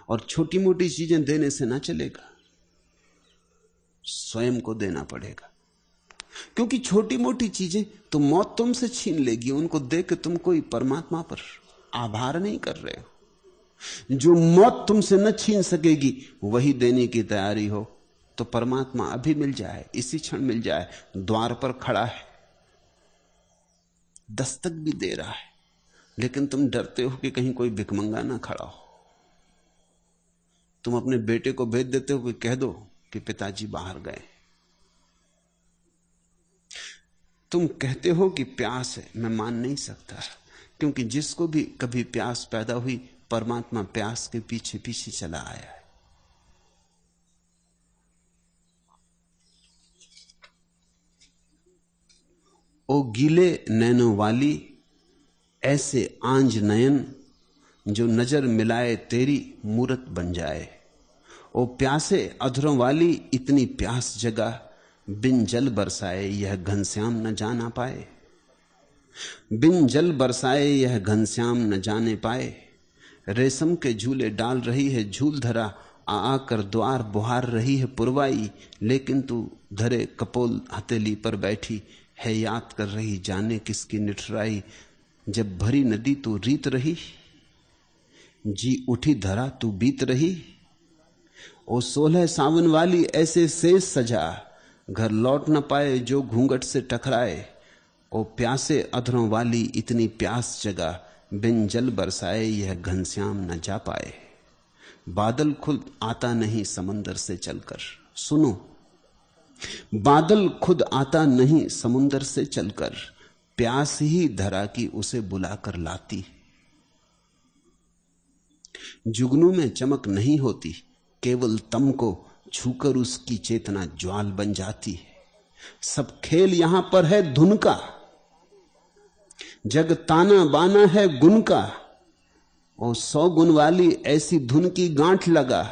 A: और छोटी मोटी चीजें देने से ना चलेगा, स्वयं को देना पड़ेगा। क्योंकि छोटी मोटी चीजें तो मौत तुमसे छीन लेगी, उनको दे के तुम कोई परमात्मा पर आभार नहीं कर रहे हो। जो मौत तुमसे न छीन सकेगी वही देने की तैयारी हो, तो परमात्मा अभी मिल जाए, इसी क्षण मिल जाए, द्वार पर खड़ा है, दस्तक भी दे रहा है, लेकिन तुम डरते हो कि कहीं कोई भिखमंगा ना खड़ा हो। तुम अपने बेटे को भेज देते हो कि कह दो कि पिताजी बाहर गए। तुम कहते हो कि प्यास है, मैं मान नहीं सकता, क्योंकि जिसको भी कभी प्यास पैदा हुई, परमात्मा प्यास के पीछे पीछे चला आया है। ओ गीले नैनों वाली ऐसे आंज नयन, जो नजर मिलाए तेरी मूरत बन जाए। ओ प्यासे अधरों वाली इतनी प्यास जगा, बिन जल बरसाए यह घनश्याम न जाना पाए। बिन जल बरसाए यह घनश्याम न जाने पाए। रेशम के झूले डाल रही है झूल धरा, आकर द्वार बुहार रही है पुरवाई। लेकिन तू धरे कपोल हथेली पर बैठी, है याद कर रही जाने किसकी निठराई। जब भरी नदी तू रीत रही, जी उठी धरा तू बीत रही। ओ 16 सावन वाली ऐसे शेष सजा, घर लौट न पाए जो घूंघट से टकराए। ओ प्यासे अधरों वाली इतनी प्यास जगा, बिन जल बरसाए यह घनश्याम न जा पाए। बादल खुद आता नहीं समंदर से चलकर, सुनो, बादल खुद आता नहीं समुंदर से चलकर, प्यास ही धरा की उसे बुलाकर लाती। जुगनू में चमक नहीं होती, केवल तम को छूकर उसकी चेतना ज्वाल बन जाती है। सब खेल यहां पर है धुन का, जग ताना बाना है गुन का। और 100 गुण वाली ऐसी धुन की गांठ लगा,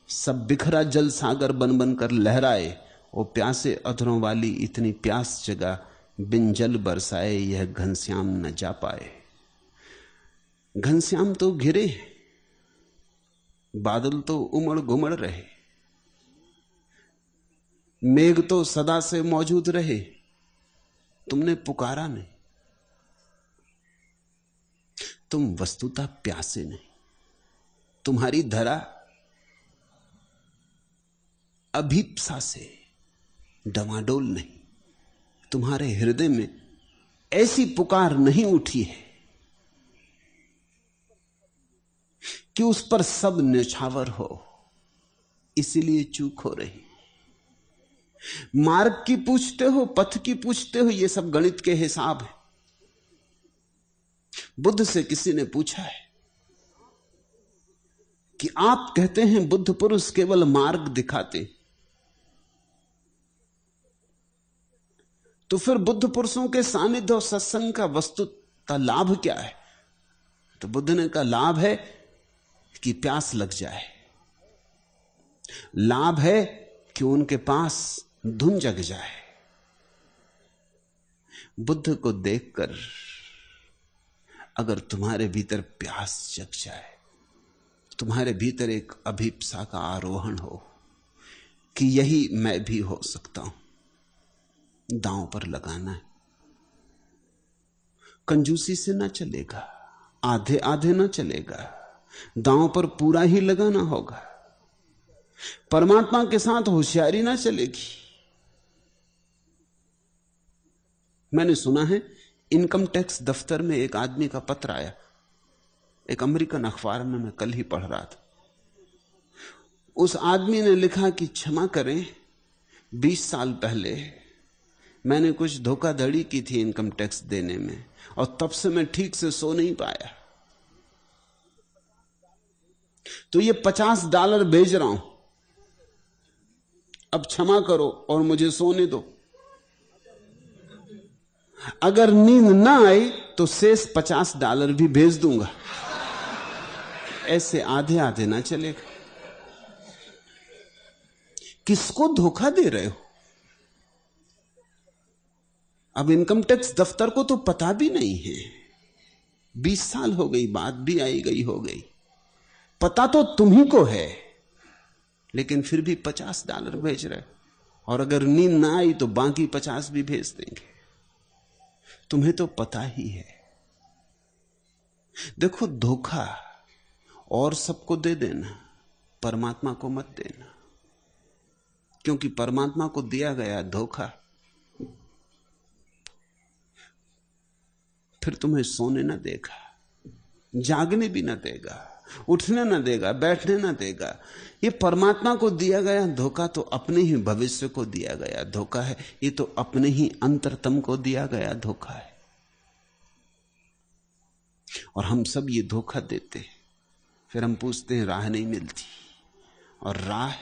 A: सब बिखरा जल सागर बन बन कर लहराए। ओ प्यासे अधरों वाली इतनी प्यास जगा, बिन जल बरसाए यह घनश्याम न जा पाए। घनश्याम तो घिरे, बादल तो उमड़ घुमड़ रहे, मेघ तो सदा से मौजूद रहे, तुमने पुकारा नहीं। तुम वस्तुतः प्यासे नहीं, तुम्हारी धरा अभीप्सा से डमाडोल नहीं। तुम्हारे हृदय में ऐसी पुकार नहीं उठी है कि उस पर सब न्यौछावर हो, इसीलिए चूक हो रही। मार्ग की पूछते हो, पथ की पूछते हो, ये सब गणित के हिसाब है। बुद्ध से किसी ने पूछा है कि आप कहते हैं बुद्ध पुरुष केवल मार्ग दिखाते, तो फिर बुद्ध पुरुषों के सानिध्य और सत्संग का वस्तुतः लाभ क्या है? तो बुद्ध ने कहा लाभ है कि प्यास लग जाए, लाभ है कि उनके पास धुन जग जाए। बुद्ध को देखकर अगर तुम्हारे भीतर प्यास जग जाए, तुम्हारे भीतर एक अभिप्सा का आरोहण हो कि यही मैं भी हो सकता हूं, दांव पर लगाना है। कंजूसी से ना चलेगा, आधे आधे ना चलेगा, दांव पर पूरा ही लगाना होगा। परमात्मा के साथ होशियारी ना चलेगी। मैंने सुना है इनकम टैक्स दफ्तर में एक आदमी का पत्र आया, एक अमेरिकन अखबार में मैं कल ही पढ़ रहा था। उस आदमी ने लिखा कि क्षमा करें, 20 साल पहले मैंने कुछ धोखाधड़ी की थी इनकम टैक्स देने में, और तब से मैं ठीक से सो नहीं पाया। तो ये $50 भेज रहा हूं, अब क्षमा करो और मुझे सोने दो। अगर नींद ना आई तो शेष $50 भी भेज दूंगा। ऐसे आधे आधे ना चलेगा। किसको धोखा दे रहे हो? अब इनकम टैक्स दफ्तर को तो पता भी नहीं है। 20 साल हो गई, बात भी आई गई हो गई, पता तो तुम्ही को है, लेकिन फिर भी $50 भेज रहे। और अगर नींद ना आई तो बाकी 50 भी भेज देंगे। तुम्हें तो पता ही है। देखो, धोखा और सबको दे देना, परमात्मा को मत देना, क्योंकि परमात्मा को दिया गया धोखा फिर तुम्हें सोने ना देगा, जागने भी ना देगा, उठने ना देगा, बैठने ना देगा। ये परमात्मा को दिया गया धोखा तो अपने ही भविष्य को दिया गया धोखा है। ये तो अपने ही अंतरतम को दिया गया धोखा है। और हम सब ये धोखा देते हैं। फिर हम पूछते हैं राह नहीं मिलती, और राह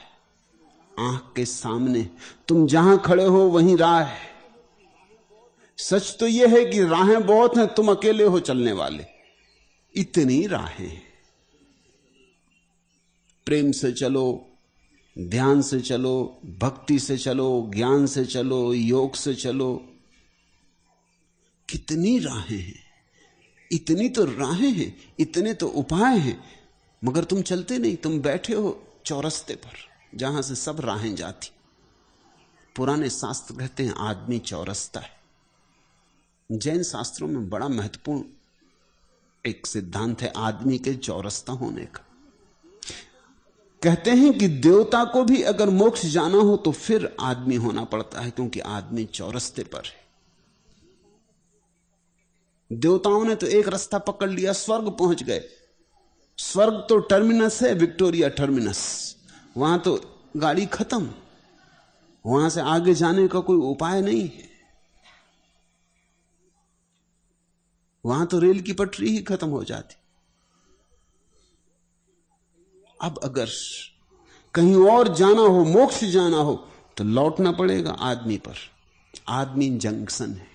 A: आंख के सामने, तुम जहां खड़े हो वहीं राह है। सच तो यह है कि राहें बहुत हैं, तुम अकेले हो चलने वाले। इतनी राहें, प्रेम से चलो, ध्यान से चलो, भक्ति से चलो, ज्ञान से चलो, योग से चलो, कितनी राहें हैं। इतनी तो राहें हैं, इतने तो उपाय हैं, मगर तुम चलते नहीं। तुम बैठे हो चौरस्ते पर जहां से सब राहें जाती। पुराने शास्त्र कहते हैं आदमी चौरस्ता है। जैन शास्त्रों में बड़ा महत्वपूर्ण एक सिद्धांत है आदमी के चौरस्ता होने का। कहते हैं कि देवता को भी अगर मोक्ष जाना हो तो फिर आदमी होना पड़ता है, क्योंकि आदमी चौरस्ते पर है। देवताओं ने तो एक रास्ता पकड़ लिया, स्वर्ग पहुंच गए। स्वर्ग तो टर्मिनस है, विक्टोरिया टर्मिनस, वहां तो गाड़ी खत्म, वहां से आगे जाने का कोई उपाय नहीं है। वहां तो रेल की पटरी ही खत्म हो जाती। अब अगर कहीं और जाना हो, मोक्ष जाना हो, तो लौटना पड़ेगा आदमी पर। आदमी जंक्शन है।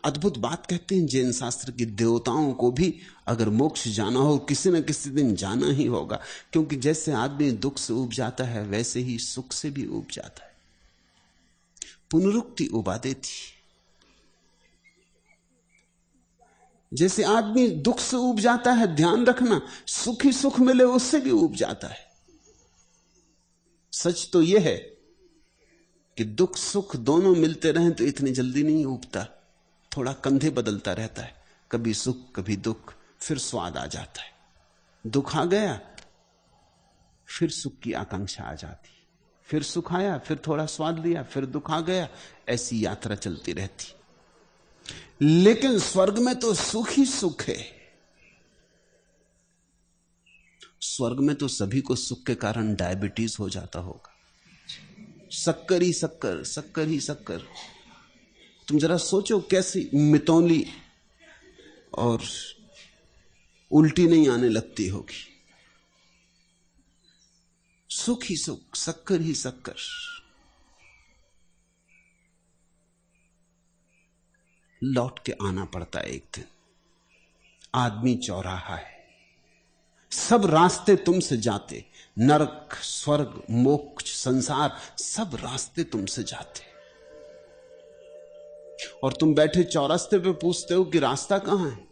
A: अद्भुत बात कहते हैं जैन शास्त्र की, देवताओं को भी अगर मोक्ष जाना हो किसी न किसी दिन जाना ही होगा, क्योंकि जैसे आदमी दुख से ऊब जाता है वैसे ही सुख से भी ऊब जाता है। पुनरुक्ति उबा देती। जैसे आदमी दुख से ऊब जाता है, ध्यान रखना, सुख ही सुख मिले उससे भी ऊब जाता है। सच तो यह है कि दुख सुख दोनों मिलते रहें तो इतनी जल्दी नहीं ऊबता, थोड़ा कंधे बदलता रहता है, कभी सुख कभी दुख, फिर स्वाद आ जाता है। दुख आ गया फिर सुख की आकांक्षा आ जाती, फिर सुख आया फिर थोड़ा स्वाद लिया, फिर दुख आ गया, ऐसी यात्रा चलती रहती। लेकिन स्वर्ग में तो सुख ही सुख है। स्वर्ग में तो सभी को सुख के कारण डायबिटीज हो जाता होगा। शक्कर ही शक्कर, शक्कर ही शक्कर। तुम जरा सोचो कैसी मितौली और उल्टी नहीं आने लगती होगी। सुख ही सुख, शक्कर ही शक्कर। लौट के आना पड़ता है एक दिन। आदमी चौराहा है, सब रास्ते तुमसे जाते, नरक, स्वर्ग, मोक्ष, संसार, सब रास्ते तुमसे जाते, और तुम बैठे चौरास्ते पे पूछते हो कि रास्ता कहां है।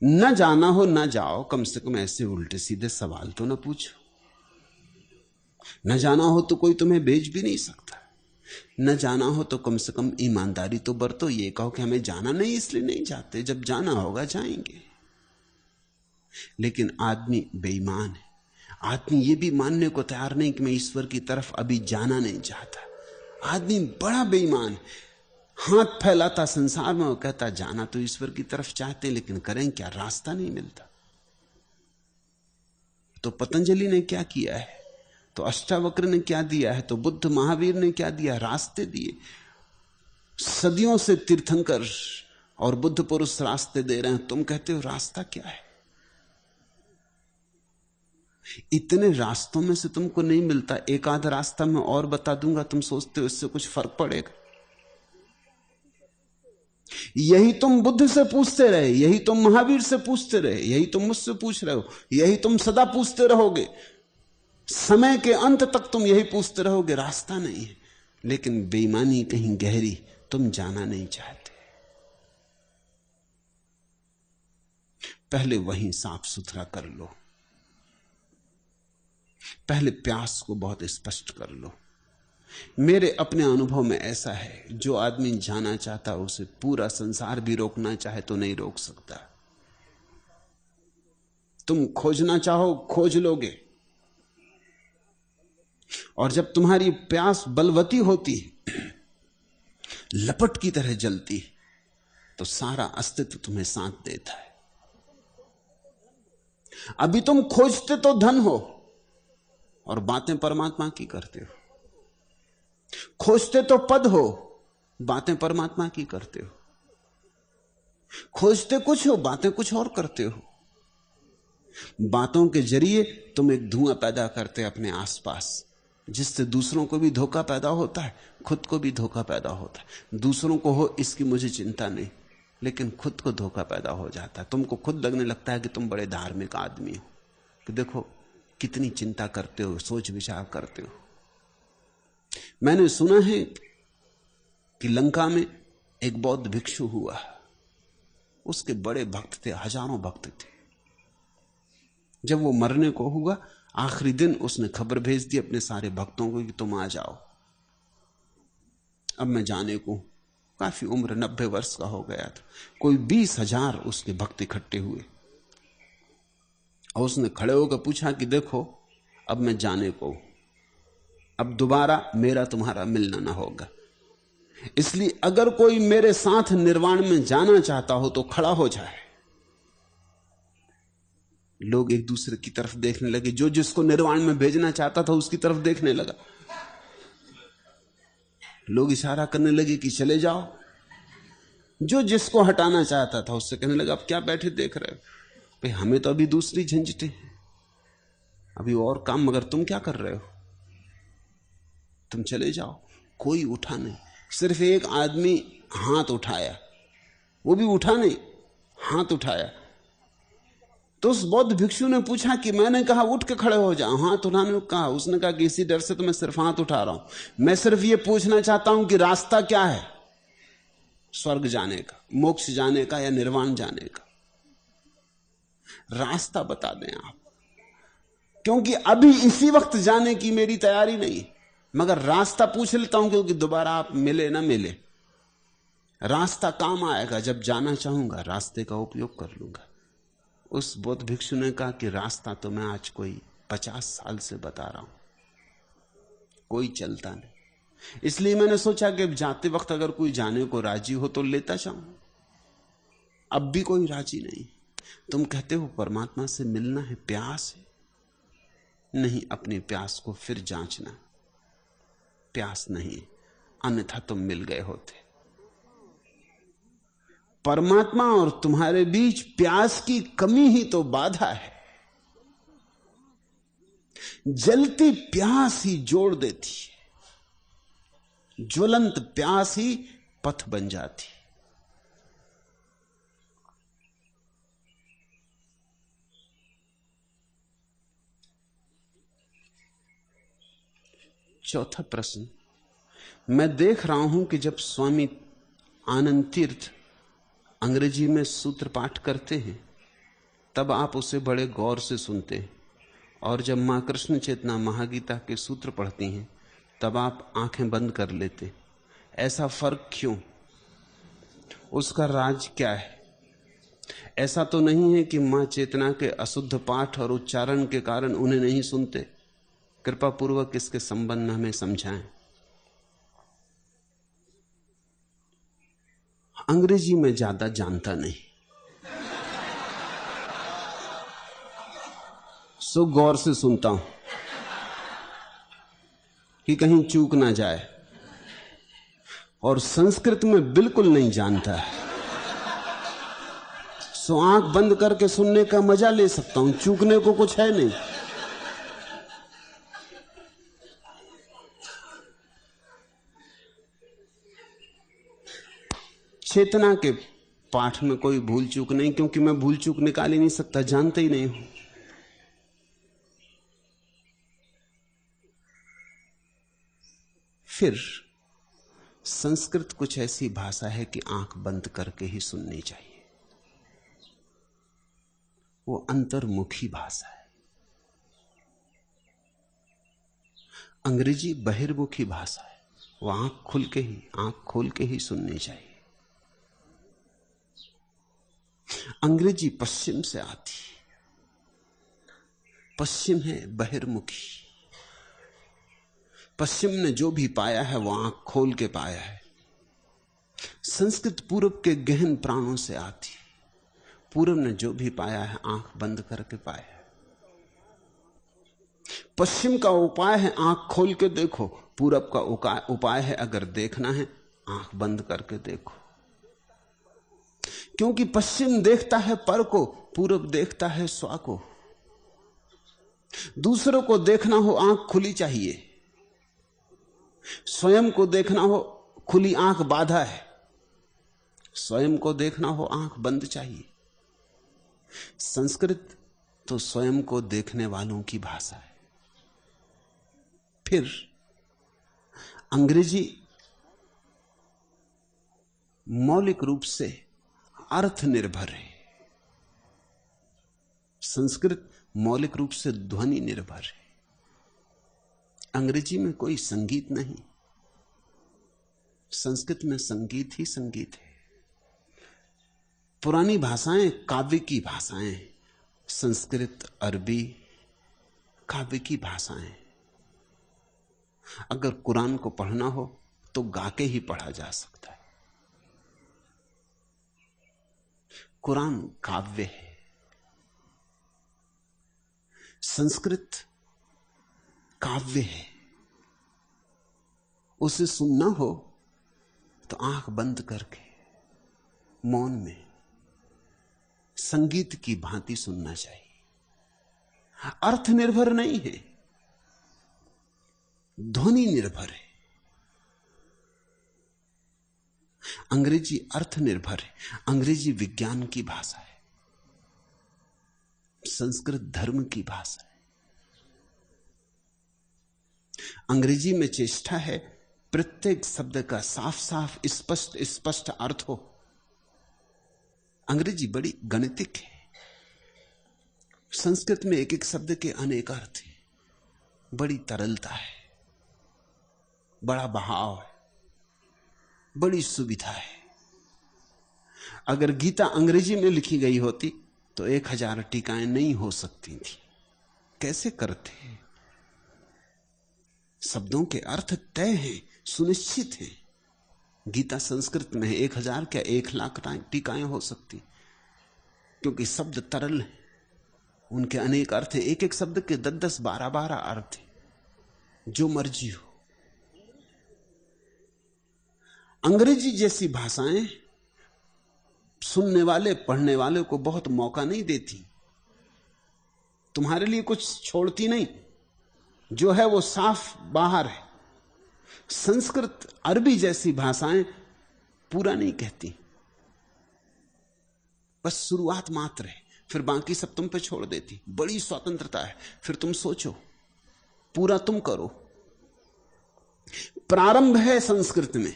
A: न जाना हो न जाओ, कम से कम ऐसे उल्टे सीधे सवाल तो न पूछो। न जाना हो तो कोई तुम्हें भेज भी नहीं सकता। न जाना हो तो कम से कम ईमानदारी तो बरतो, ये कहो कि हमें जाना नहीं इसलिए नहीं जाते, जब जाना होगा जाएंगे। लेकिन आदमी बेईमान है। आदमी ये भी मानने को तैयार नहीं कि मैं ईश्वर की तरफ अभी जाना नहीं चाहता। आदमी बड़ा बेईमान है, हाथ फैलाता संसार में, वो कहता जाना तो ईश्वर की तरफ चाहते, लेकिन करें क्या, रास्ता नहीं मिलता। तो पतंजलि ने क्या किया है, तो अष्टावक्र ने क्या दिया है, तो बुद्ध महावीर ने क्या दिया, रास्ते दिए। सदियों से तीर्थंकर और बुद्ध पुरुष रास्ते दे रहे हैं, तुम कहते हो रास्ता क्या है। इतने रास्तों में से तुमको नहीं मिलता, एक आध रास्ता मैं और बता दूंगा, तुम सोचते हो इससे कुछ फर्क पड़ेगा। यही तुम बुद्ध से पूछते रहे, यही तुम महावीर से पूछते रहे, यही तुम मुझसे पूछ रहे हो, यही तुम सदा पूछते रहोगे, समय के अंत तक तुम यही पूछते रहोगे, रास्ता नहीं है। लेकिन बेईमानी कहीं गहरी, तुम जाना नहीं चाहते। पहले वहीं साफ सुथरा कर लो, पहले प्यास को बहुत स्पष्ट कर लो। मेरे अपने अनुभव में ऐसा है, जो आदमी जाना चाहता उसे पूरा संसार भी रोकना चाहे तो नहीं रोक सकता। तुम खोजना चाहो खोज लोगे, और जब तुम्हारी प्यास बलवती होती, लपट की तरह जलती, तो सारा अस्तित्व तुम्हें साथ देता है। अभी तुम खोजते तो धन हो और बातें परमात्मा की करते हो, खोजते तो पद हो, बातें परमात्मा की करते हो, खोजते कुछ हो, बातें कुछ और करते हो। बातों के जरिए तुम एक धुआं पैदा करते अपने आसपास, जिससे दूसरों को भी धोखा पैदा होता है, खुद को भी धोखा पैदा होता है। दूसरों को हो इसकी मुझे चिंता नहीं, लेकिन खुद को धोखा पैदा हो जाता है। तुमको खुद लगने लगता है कि तुम बड़े धार्मिक आदमी हो, कि देखो कितनी चिंता करते हो, सोच विचार करते हो। मैंने सुना है कि लंका में एक बौद्ध भिक्षु हुआ, उसके बड़े भक्त थे, हजारों भक्त थे। जब वो मरने को हुआ, आखिरी दिन उसने खबर भेज दी अपने सारे भक्तों को कि तुम आ जाओ, अब मैं जाने को। काफी उम्र 90 वर्ष का हो गया था। कोई 20,000 उसके भक्त इकट्ठे हुए, और उसने खड़े होकर पूछा कि देखो अब मैं जाने को, अब दोबारा मेरा तुम्हारा मिलना ना होगा, इसलिए अगर कोई मेरे साथ निर्वाण में जाना चाहता हो तो खड़ा हो जाए। लोग एक दूसरे की तरफ देखने लगे, जो जिसको निर्वाण में भेजना चाहता था उसकी तरफ देखने लगा। लोग इशारा करने लगे कि चले जाओ। जो जिसको हटाना चाहता था उससे कहने लगा अब क्या बैठे देख रहे हो, भाई हमें तो अभी दूसरी झंझटें, अभी और काम, मगर तुम क्या कर रहे हो, तुम चले जाओ। कोई उठा नहीं, सिर्फ एक आदमी हाथ उठाया, वो भी उठा नहीं, हाथ उठाया। तो उस बौद्ध भिक्षु ने पूछा कि मैंने कहा उठ के खड़े हो जाओ, हाथ उठाने को कहा। उसने कहा कि इसी डर से तो मैं सिर्फ हाथ उठा रहा हूं, मैं सिर्फ ये पूछना चाहता हूं कि रास्ता क्या है, स्वर्ग जाने का, मोक्ष जाने का, या निर्वाण जाने का। रास्ता बता दें आप, क्योंकि अभी इसी वक्त जाने की मेरी तैयारी नहीं, मगर रास्ता पूछ लेता हूं, क्योंकि दोबारा आप मिले ना मिले, रास्ता काम आएगा। जब जाना चाहूंगा रास्ते का उपयोग कर लूंगा। उस बौद्ध भिक्षु ने कहा कि रास्ता तो मैं आज कोई 50 साल से बता रहा हूं, कोई चलता नहीं। इसलिए मैंने सोचा कि जाते वक्त अगर कोई जाने को राजी हो तो लेता जाऊं। अब भी कोई राजी नहीं। तुम कहते हो परमात्मा से मिलना है, प्यास है, नहीं, अपनी प्यास को फिर जांचना। प्यास नहीं, अन्यथा तुम मिल गए होते। परमात्मा और तुम्हारे बीच प्यास की कमी ही तो बाधा है। जलती प्यास ही जोड़ देती है, ज्वलंत प्यास ही पथ बन जाती। चौथा प्रश्न, मैं देख रहा हूं कि जब स्वामी आनंद तीर्थ अंग्रेजी में सूत्र पाठ करते हैं तब आप उसे बड़े गौर से सुनते हैं, और जब मां कृष्ण चेतना महागीता के सूत्र पढ़ती हैं तब आप आंखें बंद कर लेते। ऐसा फर्क क्यों? उसका राज क्या है? ऐसा तो नहीं है कि मां चेतना के अशुद्ध पाठ और उच्चारण के कारण उन्हें नहीं सुनते? कृपा पूर्वक इसके संबंध में हमें समझाएं। अंग्रेजी में ज्यादा जानता नहीं, सो गौर से सुनता हूं कि कहीं चूक ना जाए, और संस्कृत में बिल्कुल नहीं जानता है, सो आंख बंद करके सुनने का मजा ले सकता हूं, चूकने को कुछ है नहीं। चेतना के पाठ में कोई भूल चूक नहीं, क्योंकि मैं भूल चूक निकाल ही नहीं सकता, जानते ही नहीं हूं। फिर संस्कृत कुछ ऐसी भाषा है कि आंख बंद करके ही सुननी चाहिए। वो अंतर्मुखी भाषा है। अंग्रेजी बहिर्मुखी भाषा है, वो आंख खोल के ही सुननी चाहिए। अंग्रेजी पश्चिम से आती, पश्चिम है बहिर्मुखी। पश्चिम ने जो भी पाया है वो आंख खोल के पाया है। संस्कृत पूरब के गहन प्राणों से आती, पूरब ने जो भी पाया है आंख बंद करके पाया है। पश्चिम का उपाय है आंख खोल के देखो, पूरब का उपाय है अगर देखना है आंख बंद करके देखो। क्योंकि पश्चिम देखता है पर को, पूरब देखता है स्व को। दूसरों को देखना हो आंख खुली चाहिए, स्वयं को देखना हो खुली आंख बाधा है, स्वयं को देखना हो आंख बंद चाहिए। संस्कृत तो स्वयं को देखने वालों की भाषा है। फिर अंग्रेजी मौलिक रूप से अर्थ निर्भर है, संस्कृत मौलिक रूप से ध्वनि निर्भर है। अंग्रेजी में कोई संगीत नहीं, संस्कृत में संगीत ही संगीत है। पुरानी भाषाएं काव्य की भाषाएं, संस्कृत अरबी काव्य की भाषाएं। अगर कुरान को पढ़ना हो तो गा के ही पढ़ा जा सकता है। कुरान काव्य है। संस्कृत काव्य है। उसे सुनना हो तो आंख बंद करके मौन में संगीत की भांति सुनना चाहिए। अर्थ निर्भर नहीं है, ध्वनि निर्भर है। अंग्रेजी अर्थ निर्भर है, अंग्रेजी विज्ञान की भाषा है, संस्कृत धर्म की भाषा है। अंग्रेजी में चेष्टा है प्रत्येक शब्द का साफ साफ स्पष्ट स्पष्ट अर्थ हो। अंग्रेजी बड़ी गणितिक है, संस्कृत में एक एक शब्द के अनेक अर्थ हैं। बड़ी तरलता है, बड़ा बहाव है, बड़ी सुविधा है। अगर गीता अंग्रेजी में लिखी गई होती तो 1000 टीकाएं नहीं हो सकती थी। कैसे करते हैं? शब्दों के अर्थ तय हैं, सुनिश्चित हैं। गीता संस्कृत में है, 1000 क्या 1,00,000 टीकाएं हो सकती, क्योंकि शब्द तरल हैं, उनके अनेक अर्थ हैं। एक एक शब्द के 10-10, 12-12 अर्थ हैं, जो मर्जी हो। अंग्रेजी जैसी भाषाएं सुनने वाले पढ़ने वाले को बहुत मौका नहीं देती, तुम्हारे लिए कुछ छोड़ती नहीं, जो है वो साफ बाहर है। संस्कृत अरबी जैसी भाषाएं पूरा नहीं कहती, बस शुरुआत मात्र है, फिर बाकी सब तुम पे छोड़ देती। बड़ी स्वतंत्रता है, फिर तुम सोचो, पूरा तुम करो। प्रारंभ है संस्कृत में,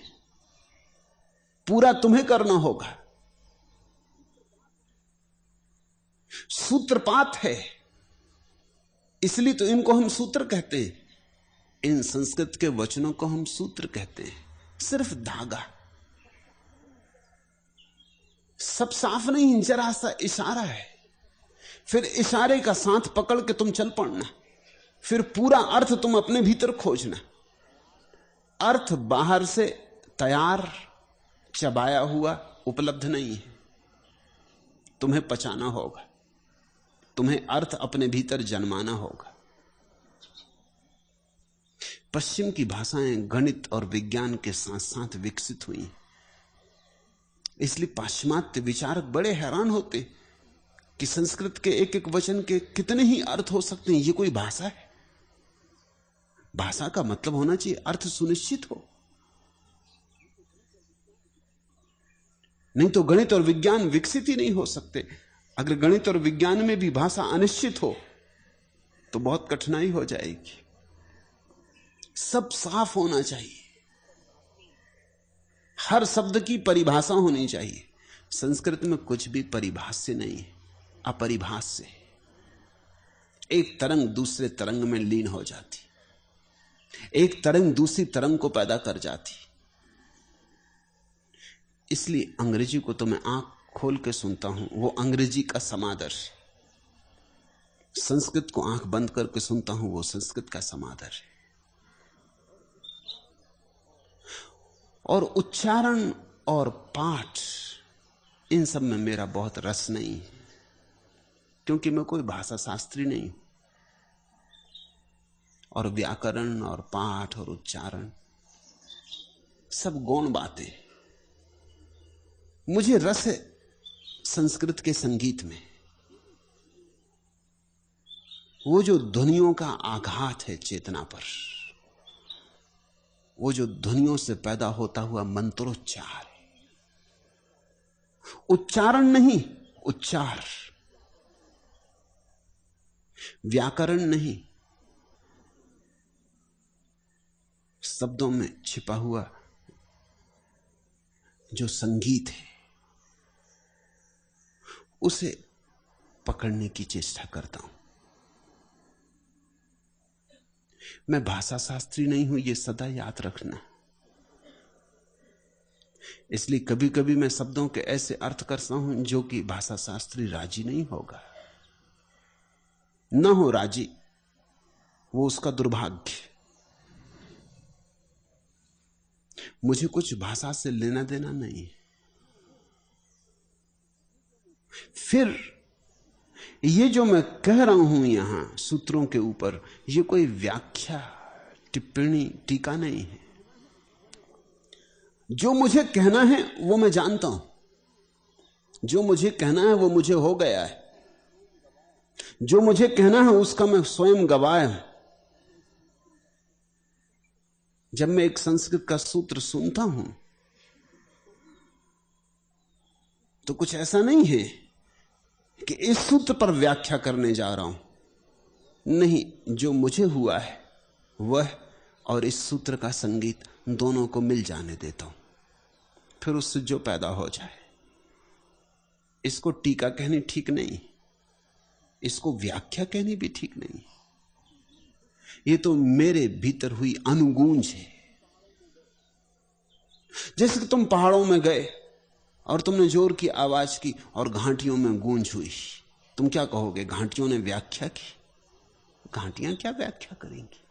A: पूरा तुम्हें करना होगा। सूत्रपात है, इसलिए तो इनको हम सूत्र कहते हैं। इन संस्कृत के वचनों को हम सूत्र कहते हैं। सिर्फ धागा, सब साफ नहीं, जरा सा इशारा है। फिर इशारे का साथ पकड़ के तुम चल पड़ना, फिर पूरा अर्थ तुम अपने भीतर खोजना। अर्थ बाहर से तैयार चबाया हुआ उपलब्ध नहीं है, तुम्हें पचाना होगा, तुम्हें अर्थ अपने भीतर जन्माना होगा। पश्चिम की भाषाएं गणित और विज्ञान के साथ साथ विकसित हुई, इसलिए पाश्चात्य विचारक बड़े हैरान होते कि संस्कृत के एक एक वचन के कितने ही अर्थ हो सकते हैं। ये कोई भाषा है? भाषा का मतलब होना चाहिए अर्थ सुनिश्चित हो, नहीं तो गणित और विज्ञान विकसित ही नहीं हो सकते। अगर गणित और विज्ञान में भी भाषा अनिश्चित हो तो बहुत कठिनाई हो जाएगी। सब साफ होना चाहिए, हर शब्द की परिभाषा होनी चाहिए। संस्कृत में कुछ भी परिभाष्य नहीं है, अपरिभाष्य है। एक तरंग दूसरे तरंग में लीन हो जाती, एक तरंग दूसरी तरंग को पैदा कर जाती। इसलिए अंग्रेजी को तो मैं आंख खोल के सुनता हूं, वो अंग्रेजी का समादर है। संस्कृत को आंख बंद करके सुनता हूं, वो संस्कृत का समादर है। और उच्चारण और पाठ, इन सब में मेरा बहुत रस नहीं है, क्योंकि मैं कोई भाषा शास्त्री नहीं हूं। और व्याकरण और पाठ और उच्चारण सब गौण बातें। मुझे रस है संस्कृत के संगीत में, वो जो ध्वनियों का आघात है चेतना पर, वो जो ध्वनियों से पैदा होता हुआ मंत्रोच्चार है। उच्चारण नहीं, उच्चार। व्याकरण नहीं, शब्दों में छिपा हुआ जो संगीत है, उसे पकड़ने की चेष्टा करता हूं। मैं भाषा शास्त्री नहीं हूं, यह सदा याद रखना। इसलिए कभी कभी मैं शब्दों के ऐसे अर्थ करता हूं जो कि भाषा शास्त्री राजी नहीं होगा। न हो राजी, वो उसका दुर्भाग्य। मुझे कुछ भाषा से लेना देना नहीं। फिर ये जो मैं कह रहा हूं यहां सूत्रों के ऊपर, ये कोई व्याख्या, टिप्पणी, टीका नहीं है। जो मुझे कहना है वो मैं जानता हूं, जो मुझे कहना है वो मुझे हो गया है। जो मुझे कहना है उसका मैं स्वयं गवाह हूं। जब मैं एक संस्कृत का सूत्र सुनता हूं तो कुछ ऐसा नहीं है कि इस सूत्र पर व्याख्या करने जा रहा हूं। नहीं, जो मुझे हुआ है वह और इस सूत्र का संगीत दोनों को मिल जाने देता हूं, फिर उससे जो पैदा हो जाए। इसको टीका कहनी ठीक नहीं, इसको व्याख्या कहनी भी ठीक नहीं। ये तो मेरे भीतर हुई अनुगूंज है। जैसे कि तुम पहाड़ों में गए और तुमने जोर की आवाज की और घाटियों में गूंज हुई, तुम क्या कहोगे? घाटियों ने व्याख्या की? घाटियां क्या व्याख्या करेंगी?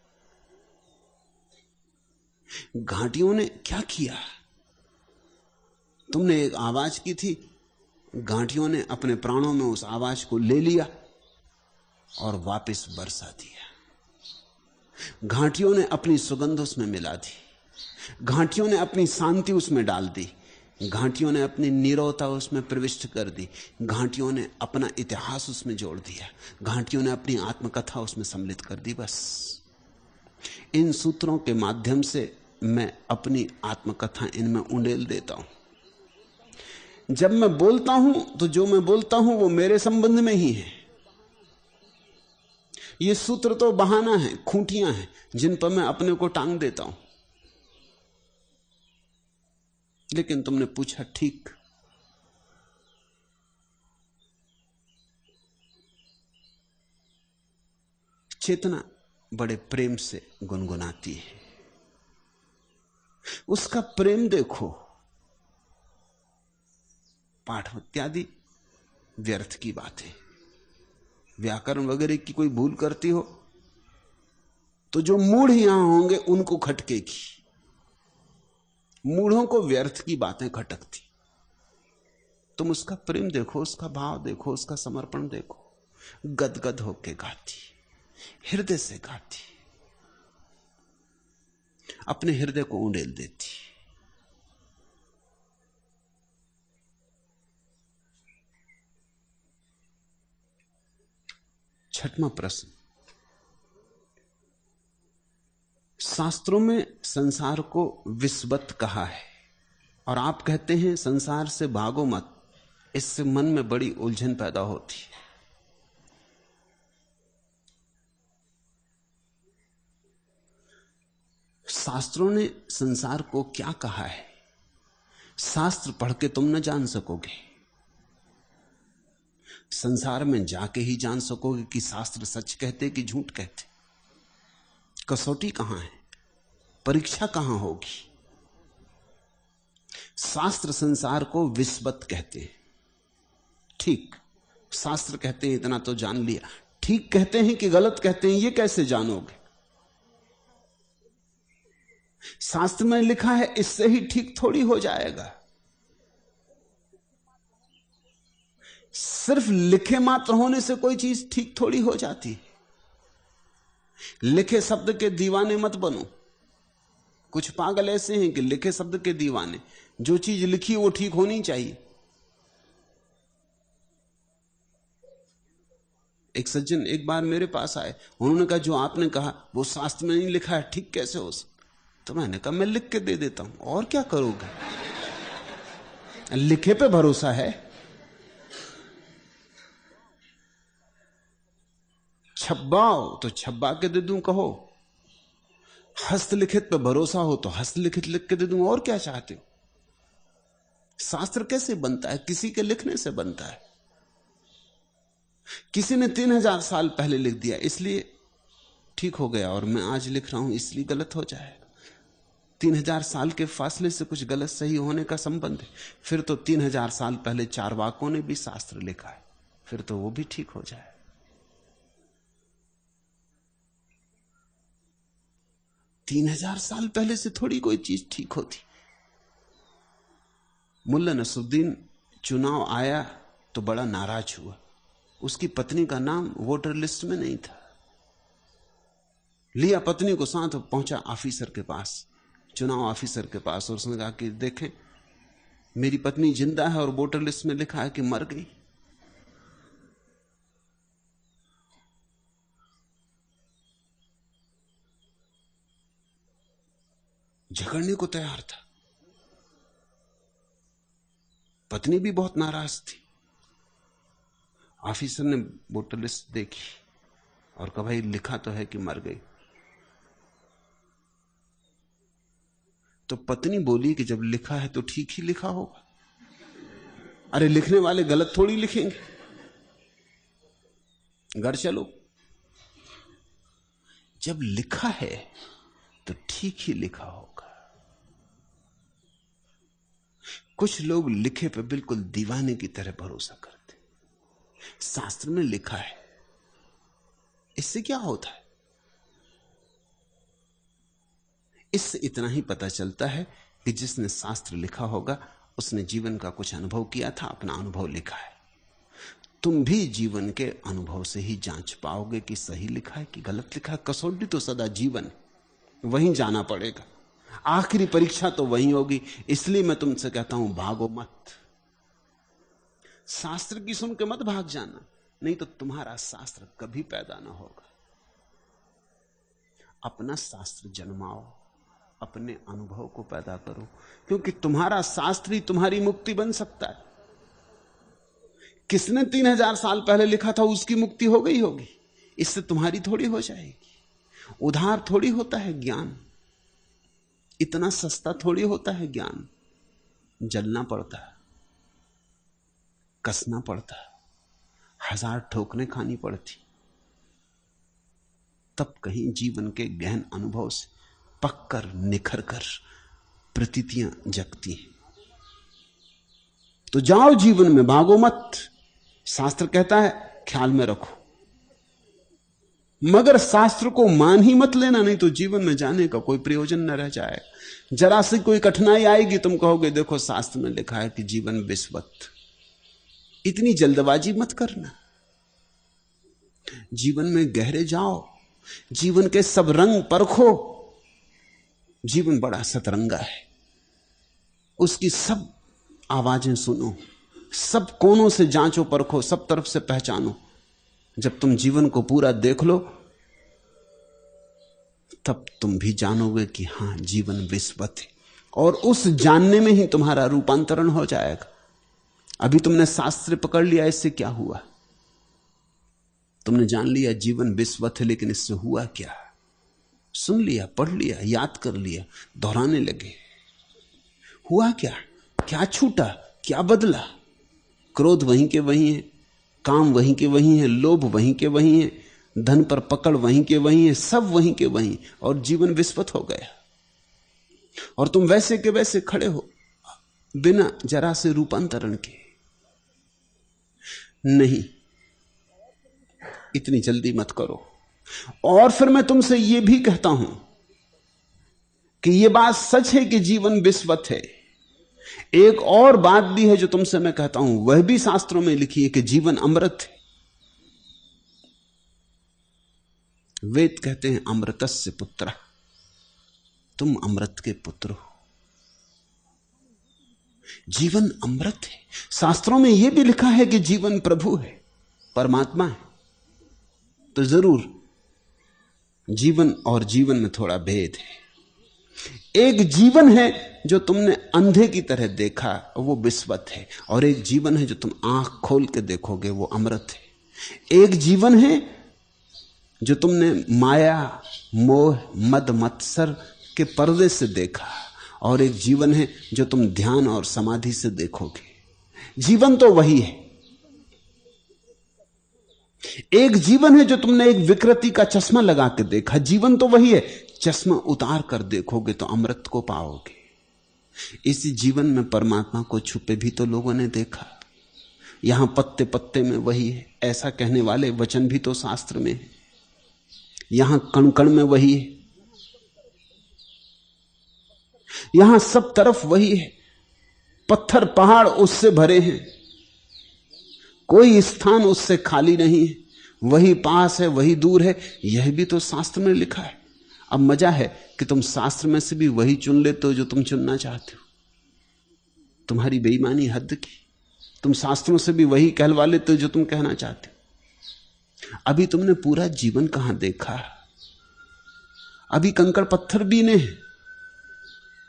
A: घाटियों ने क्या किया? तुमने एक आवाज की थी, घाटियों ने अपने प्राणों में उस आवाज को ले लिया और वापस बरसा दिया। घाटियों ने अपनी सुगंध उसमें मिला दी, घाटियों ने अपनी शांति उसमें डाल दी, घाटियों ने अपनी नीरवता उसमें प्रविष्ट कर दी, घाटियों ने अपना इतिहास उसमें जोड़ दिया, घाटियों ने अपनी आत्मकथा उसमें सम्मिलित कर दी। बस इन सूत्रों के माध्यम से मैं अपनी आत्मकथा इनमें उंडेल देता हूं। जब मैं बोलता हूं तो जो मैं बोलता हूं वो मेरे संबंध में ही है। ये सूत्र तो बहाना है, खूंटियां हैं जिन पर मैं अपने को टांग देता हूं। लेकिन तुमने पूछा ठीक। चेतना बड़े प्रेम से गुनगुनाती है, उसका प्रेम देखो। पाठ इत्यादि व्यर्थ की बातें, व्याकरण वगैरह की कोई भूल करती हो तो जो मूढ़ यहां होंगे उनको खटकेगी। मूढ़ों को व्यर्थ की बातें खटकती। तुम उसका प्रेम देखो, उसका भाव देखो, उसका समर्पण देखो। गदगद होके गाती, हृदय से गाती, अपने हृदय को उंडेल देती। छठवां प्रश्न, शास्त्रों में संसार को विस्वत कहा है और आप कहते हैं संसार से भागो मत। इससे मन में बड़ी उलझन पैदा होती है। शास्त्रों ने संसार को क्या कहा है, शास्त्र पढ़ के तुम न जान सकोगे। संसार में जाके ही जान सकोगे कि शास्त्र सच कहते कि झूठ कहते। कसौटी कहां है, परीक्षा कहां होगी। शास्त्र संसार को विस्वत कहते हैं। ठीक, शास्त्र कहते हैं इतना तो जान लिया। ठीक कहते हैं कि गलत कहते हैं, यह कैसे जानोगे? शास्त्र में लिखा है, इससे ही ठीक थोड़ी हो जाएगा। सिर्फ लिखे मात्र होने से कोई चीज ठीक थोड़ी हो जाती। लिखे शब्द के दीवाने मत बनो। कुछ पागल ऐसे हैं कि लिखे शब्द के दीवाने, जो चीज लिखी वो ठीक होनी चाहिए। एक सज्जन एक बार मेरे पास आए, उन्होंने कहा जो आपने कहा वो शास्त्र में नहीं लिखा है, ठीक कैसे हो सकता? तो मैंने कहा मैं लिख के दे देता हूं, और क्या करोगे? लिखे पे भरोसा है। छब्बाओ तो छब्बा के दे दूं कहो, हस्तलिखित पे भरोसा हो तो हस्तलिखित लिख के दे दूं, और क्या चाहते हो? शास्त्र कैसे बनता है? किसी के लिखने से बनता है। किसी ने 3000 साल पहले लिख दिया इसलिए ठीक हो गया, और मैं आज लिख रहा हूं इसलिए गलत हो जाएगा। 3000 साल के फासले से कुछ गलत सही होने का संबंध है। फिर तो 3000 साल पहले चारवाकों ने भी शास्त्र लिखा है, फिर तो वो भी ठीक हो जाए। 3000 साल पहले से थोड़ी कोई चीज ठीक होती। मुल्ला नसरुद्दीन चुनाव आया तो बड़ा नाराज हुआ। उसकी पत्नी का नाम वोटर लिस्ट में नहीं था। लिया पत्नी को साथ, पहुंचा ऑफिसर के पास, चुनाव ऑफिसर के पास, और उसने कहा कि देखें मेरी पत्नी जिंदा है और वोटर लिस्ट में लिखा है कि मर गई। झगड़ने को तैयार था। पत्नी भी बहुत नाराज थी। ऑफिसर ने वोटर लिस्ट देखी और कहा भाई लिखा तो है कि मर गई। तो पत्नी बोली कि जब लिखा है तो ठीक ही लिखा होगा। अरे लिखने वाले गलत थोड़ी लिखेंगे। घर चलो, जब लिखा है तो ठीक ही लिखा होगा। कुछ लोग लिखे पे बिल्कुल दीवाने की तरह भरोसा करते। शास्त्र में लिखा है, इससे क्या होता है? इससे इतना ही पता चलता है कि जिसने शास्त्र लिखा होगा उसने जीवन का कुछ अनुभव किया था, अपना अनुभव लिखा है। तुम भी जीवन के अनुभव से ही जांच पाओगे कि सही लिखा है कि गलत लिखा है। कसौटी तो सदा जीवन, वहीं जाना पड़ेगा। आखिरी परीक्षा तो वहीं होगी। इसलिए मैं तुमसे कहता हूं भागो मत। शास्त्र की सुन के मत भाग जाना, नहीं तो तुम्हारा शास्त्र कभी पैदा ना होगा। अपना शास्त्र जन्माओ, अपने अनुभव को पैदा करो, क्योंकि तुम्हारा शास्त्र ही तुम्हारी मुक्ति बन सकता है। किसने 3000 साल पहले लिखा था उसकी मुक्ति हो गई होगी, इससे तुम्हारी थोड़ी हो जाएगी। उधार थोड़ी होता है ज्ञान, इतना सस्ता थोड़ी होता है ज्ञान। जलना पड़ता, कसना पड़ता, 1000 ठोकरें खानी पड़ती, तब कहीं जीवन के गहन अनुभव से पककर निखर कर प्रतीतियां जगती हैं। तो जाओ जीवन में, भागो मत। शास्त्र कहता है ख्याल में रखो, मगर शास्त्र को मान ही मत लेना, नहीं तो जीवन में जाने का कोई प्रयोजन न रह जाएगा। जरा सी कोई कठिनाई आएगी, तुम कहोगे देखो शास्त्र में लिखा है कि जीवन विश्वत। इतनी जल्दबाजी मत करना, जीवन में गहरे जाओ, जीवन के सब रंग परखो। जीवन बड़ा सतरंगा है, उसकी सब आवाजें सुनो, सब कोनों से जांचो परखो, सब तरफ से पहचानो। जब तुम जीवन को पूरा देख लो तब तुम भी जानोगे कि हां, जीवन विश्वत है, और उस जानने में ही तुम्हारा रूपांतरण हो जाएगा। अभी तुमने शास्त्र पकड़ लिया, इससे क्या हुआ? तुमने जान लिया जीवन विश्वत है, लेकिन इससे हुआ क्या? सुन लिया, पढ़ लिया, याद कर लिया, दोहराने लगे। हुआ क्या? क्या छूटा, क्या बदला? क्रोध वहीं के वहीं है, काम वहीं के वहीं है, लोभ वहीं के वहीं है, धन पर पकड़ वहीं के वहीं है, सब वहीं के वहीं, और जीवन विश्वत हो गया। और तुम वैसे के वैसे खड़े हो, बिना जरा से रूपांतरण के। नहीं, इतनी जल्दी मत करो। और फिर मैं तुमसे यह भी कहता हूं कि यह बात सच है कि जीवन विश्वत है। एक और बात भी है जो तुमसे मैं कहता हूं, वह भी शास्त्रों में लिखी है कि जीवन अमृत है। वेद कहते हैं अमृतस्य पुत्र, तुम अमृत के पुत्र हो। जीवन अमृत है। शास्त्रों में यह भी लिखा है कि जीवन प्रभु है, परमात्मा है। तो जरूर जीवन और जीवन में थोड़ा भेद है। एक जीवन है जो तुमने अंधे की तरह देखा, वो विश्वत है, और एक जीवन है जो तुम आंख खोल के देखोगे, वो अमृत है। एक जीवन है जो तुमने माया, मोह, मद मत्सर के पर्दे से देखा, और एक जीवन है जो तुम ध्यान और समाधि से देखोगे। जीवन तो वही है। एक जीवन है जो तुमने एक विकृति का चश्मा लगा के देखा, जीवन तो वही है। चश्मा उतार कर देखोगे तो अमृत को पाओगे। इसी जीवन में परमात्मा को छुपे भी तो लोगों ने देखा। यहां पत्ते पत्ते में वही है, ऐसा कहने वाले वचन भी तो शास्त्र में है। यहां कण कण में वही है, यहां सब तरफ वही है। पत्थर पहाड़ उससे भरे हैं, कोई स्थान उससे खाली नहीं है। वही पास है, वही दूर है, यह भी तो शास्त्र में लिखा है। अब मजा है कि तुम शास्त्र में से भी वही चुन लेते हो जो तुम चुनना चाहते हो। तुम्हारी बेईमानी हद की। तुम शास्त्रों से भी वही कहलवा लेते हो जो तुम कहना चाहते हो। अभी तुमने पूरा जीवन कहां देखा? अभी कंकड़ पत्थर बीने हैं।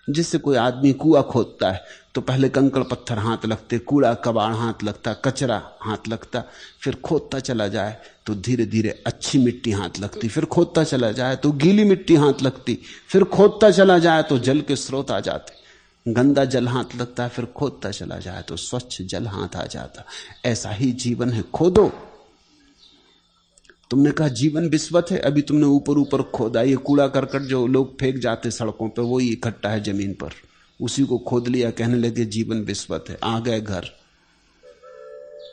A: जिससे कोई आदमी कुआं खोदता है तो पहले कंकड़ पत्थर हाथ लगते, कूड़ा कबाड़ हाथ लगता, कचरा हाथ लगता, फिर खोदता चला जाए तो धीरे धीरे अच्छी मिट्टी हाथ लगती, फिर खोदता चला जाए तो गीली मिट्टी हाथ लगती, फिर खोदता चला जाए तो जल के स्रोत आ जाते। गंदा जल हाथ लगता है, फिर खोदता चला जाए तो स्वच्छ जल हाथ आ जाता। ऐसा ही जीवन है, खोदो। तुमने कहा जीवन विश्वत है, अभी तुमने ऊपर ऊपर खोदा। ये कूड़ा करकट जो लोग फेंक जाते सड़कों पे, वो ही इकट्ठा है जमीन पर, उसी को खोद लिया, कहने लगे जीवन विश्वत है। आ गए घर।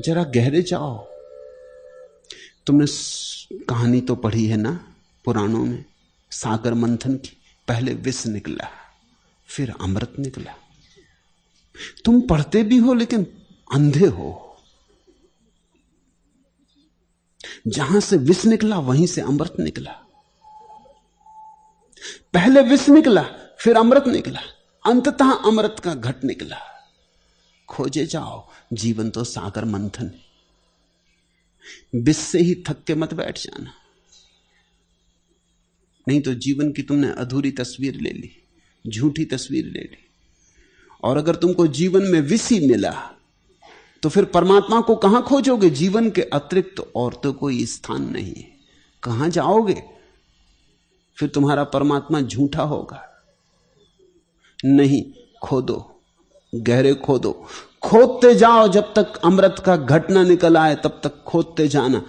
A: जरा गहरे जाओ। तुमने कहानी तो पढ़ी है ना पुराणों में, सागर मंथन की। पहले विष निकला, फिर अमृत निकला। तुम पढ़ते भी हो लेकिन अंधे हो। जहां से विष निकला वहीं से अमृत निकला। पहले विष निकला, फिर अमृत निकला, अंततः अमृत का घट निकला। खोजे जाओ, जीवन तो सागर मंथन है। विष से ही थक के मत बैठ जाना, नहीं तो जीवन की तुमने अधूरी तस्वीर ले ली, झूठी तस्वीर ले ली। और अगर तुमको जीवन में विष ही मिला तो फिर परमात्मा को कहां खोजोगे? जीवन के अतिरिक्त तो और तो कोई स्थान नहीं है। कहां जाओगे? फिर तुम्हारा परमात्मा झूठा होगा। नहीं, खोदो, गहरे खोदो, खोदते जाओ जब तक अमृत का घट ना निकल आए, तब तक खोदते जाना।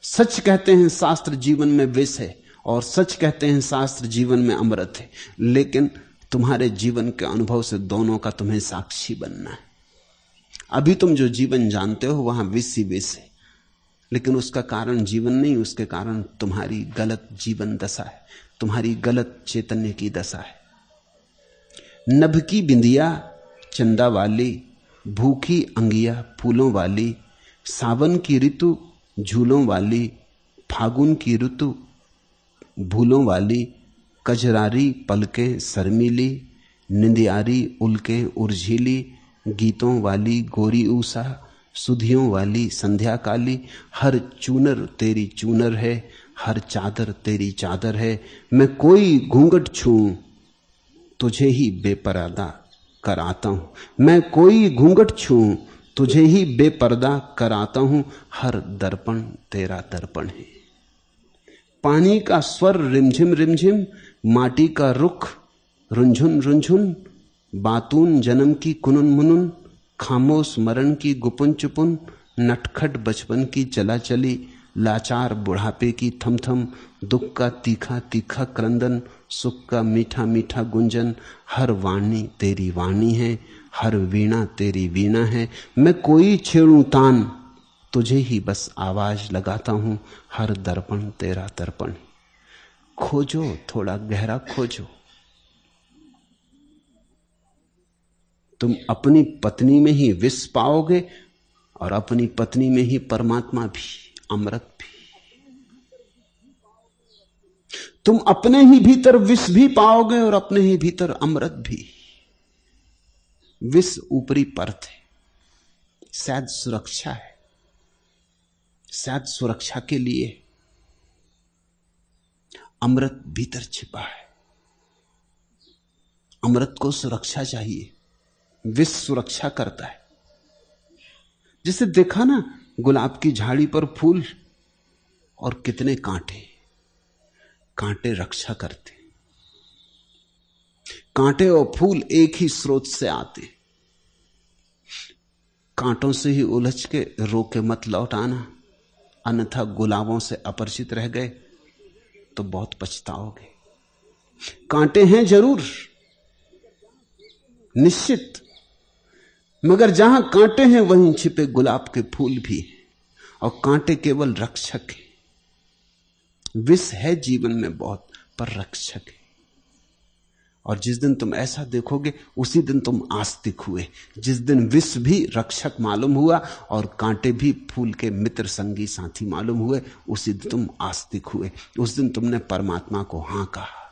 A: सच कहते हैं शास्त्र जीवन में विष है, और सच कहते हैं शास्त्र जीवन में अमृत है, लेकिन तुम्हारे जीवन के अनुभव से दोनों का तुम्हें साक्षी बनना है। अभी तुम जो जीवन जानते हो वहां विष ही विष है, लेकिन उसका कारण जीवन नहीं, उसके कारण तुम्हारी गलत जीवन दशा है, तुम्हारी गलत चैतन्य की दशा है। नभ की बिंदिया चंदा वाली, भूखी अंगिया फूलों वाली, सावन की ऋतु झूलों वाली, फागुन की ऋतु भूलों वाली, कजरारी पलकें शर्मीली, निंदियारी उल्कें उर्झीली, गीतों वाली गोरी ऊषा, सुधियों वाली संध्या काली, हर चूनर तेरी चूनर है, हर चादर तेरी चादर है। मैं कोई घूंघट छूऊं तुझे ही बेपर्दा कराता हूं, मैं कोई घूंघट छूऊं तुझे ही बेपर्दा कराता हूं, हर दर्पण तेरा दर्पण है। पानी का स्वर रिमझिम रिमझिम, माटी का रुख रुंझुन रुंझुन, बातून जन्म की कुनुन मुनुन, खामोश मरण की गुपुन चुपुन, नटखट बचपन की चला चली, लाचार बुढ़ापे की थमथम, दुख का तीखा तीखा क्रंदन, सुख का मीठा मीठा गुंजन, हर वाणी तेरी वाणी है, हर वीणा तेरी वीणा है। मैं कोई छेड़ूं तान तुझे ही बस आवाज लगाता हूं, हर दर्पण तेरा दर्पण। खोजो, थोड़ा गहरा खोजो। तुम अपनी पत्नी में ही विष पाओगे, और अपनी पत्नी में ही परमात्मा भी, अमृत भी। तुम अपने ही भीतर विष भी पाओगे और अपने ही भीतर अमृत भी। विष ऊपरी परत है, शायद सुरक्षा है, शायद सुरक्षा के लिए। अमृत भीतर छिपा है, अमृत को सुरक्षा चाहिए, विष सुरक्षा करता है। जिसे देखा ना गुलाब की झाड़ी पर फूल, और कितने कांटे, कांटे रक्षा करते। कांटे और फूल एक ही स्रोत से आते। कांटों से ही उलझ के रोके मत लौट आना, अन्यथा गुलाबों से अपरिचित रह गए तो बहुत पछताओगे। कांटे हैं जरूर, निश्चित, मगर जहां कांटे हैं वहीं छिपे गुलाब के फूल भी हैं, और कांटे केवल रक्षक हैं। विष है जीवन में बहुत, पर रक्षक है। और जिस दिन तुम ऐसा देखोगे उसी दिन तुम आस्तिक हुए। जिस दिन विष भी रक्षक मालूम हुआ और कांटे भी फूल के मित्र संगी साथी मालूम हुए, उसी दिन तुम आस्तिक हुए। उस दिन तुमने परमात्मा को हां कहा।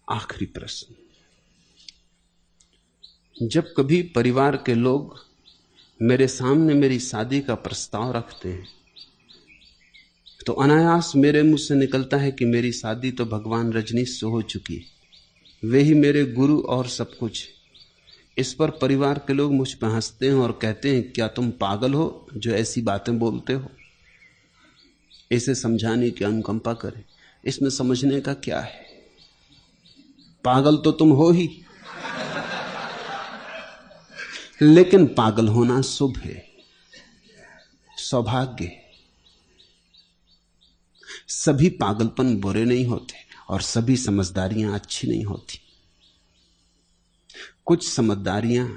A: आखिरी प्रश्न, जब कभी परिवार के लोग मेरे सामने मेरी शादी का प्रस्ताव रखते हैं तो अनायास मेरे मुंह से निकलता है कि मेरी शादी तो भगवान रजनीश से हो चुकी, वे ही मेरे गुरु और सब कुछ। इस पर परिवार के लोग मुझ पर हंसते हैं और कहते हैं, क्या तुम पागल हो जो ऐसी बातें बोलते हो? इसे समझाने की अनुकंपा करें। इसमें समझने का क्या है? पागल तो तुम हो ही, लेकिन पागल होना शुभ है, सौभाग्य है। सभी पागलपन बुरे नहीं होते और सभी समझदारियां अच्छी नहीं होती। कुछ समझदारियां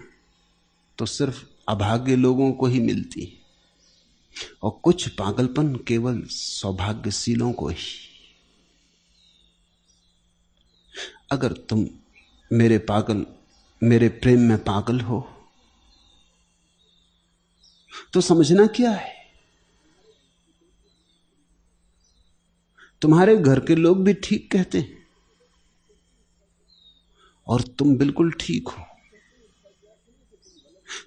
A: तो सिर्फ अभागे लोगों को ही मिलती हैं, और कुछ पागलपन केवल सौभाग्यशीलों को ही। अगर तुम मेरे प्रेम में पागल हो तो समझना क्या है? तुम्हारे घर के लोग भी ठीक कहते हैं और तुम बिल्कुल ठीक हो।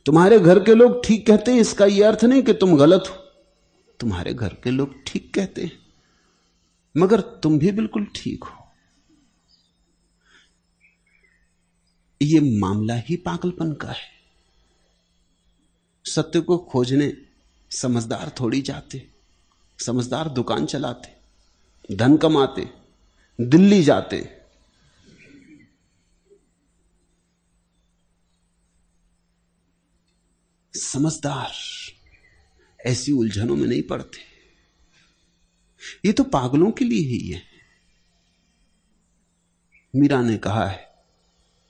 A: तुम्हारे घर के लोग ठीक कहते हैं, इसका यह अर्थ नहीं कि तुम गलत हो। तुम्हारे घर के लोग ठीक कहते हैं, मगर तुम भी बिल्कुल ठीक हो। ये मामला ही पागलपन का है। सत्य को खोजने समझदार थोड़ी जाते। समझदार दुकान चलाते, धन कमाते, दिल्ली जाते। समझदार ऐसी उलझनों में नहीं पड़ते। ये तो पागलों के लिए ही है। मीरा ने कहा है,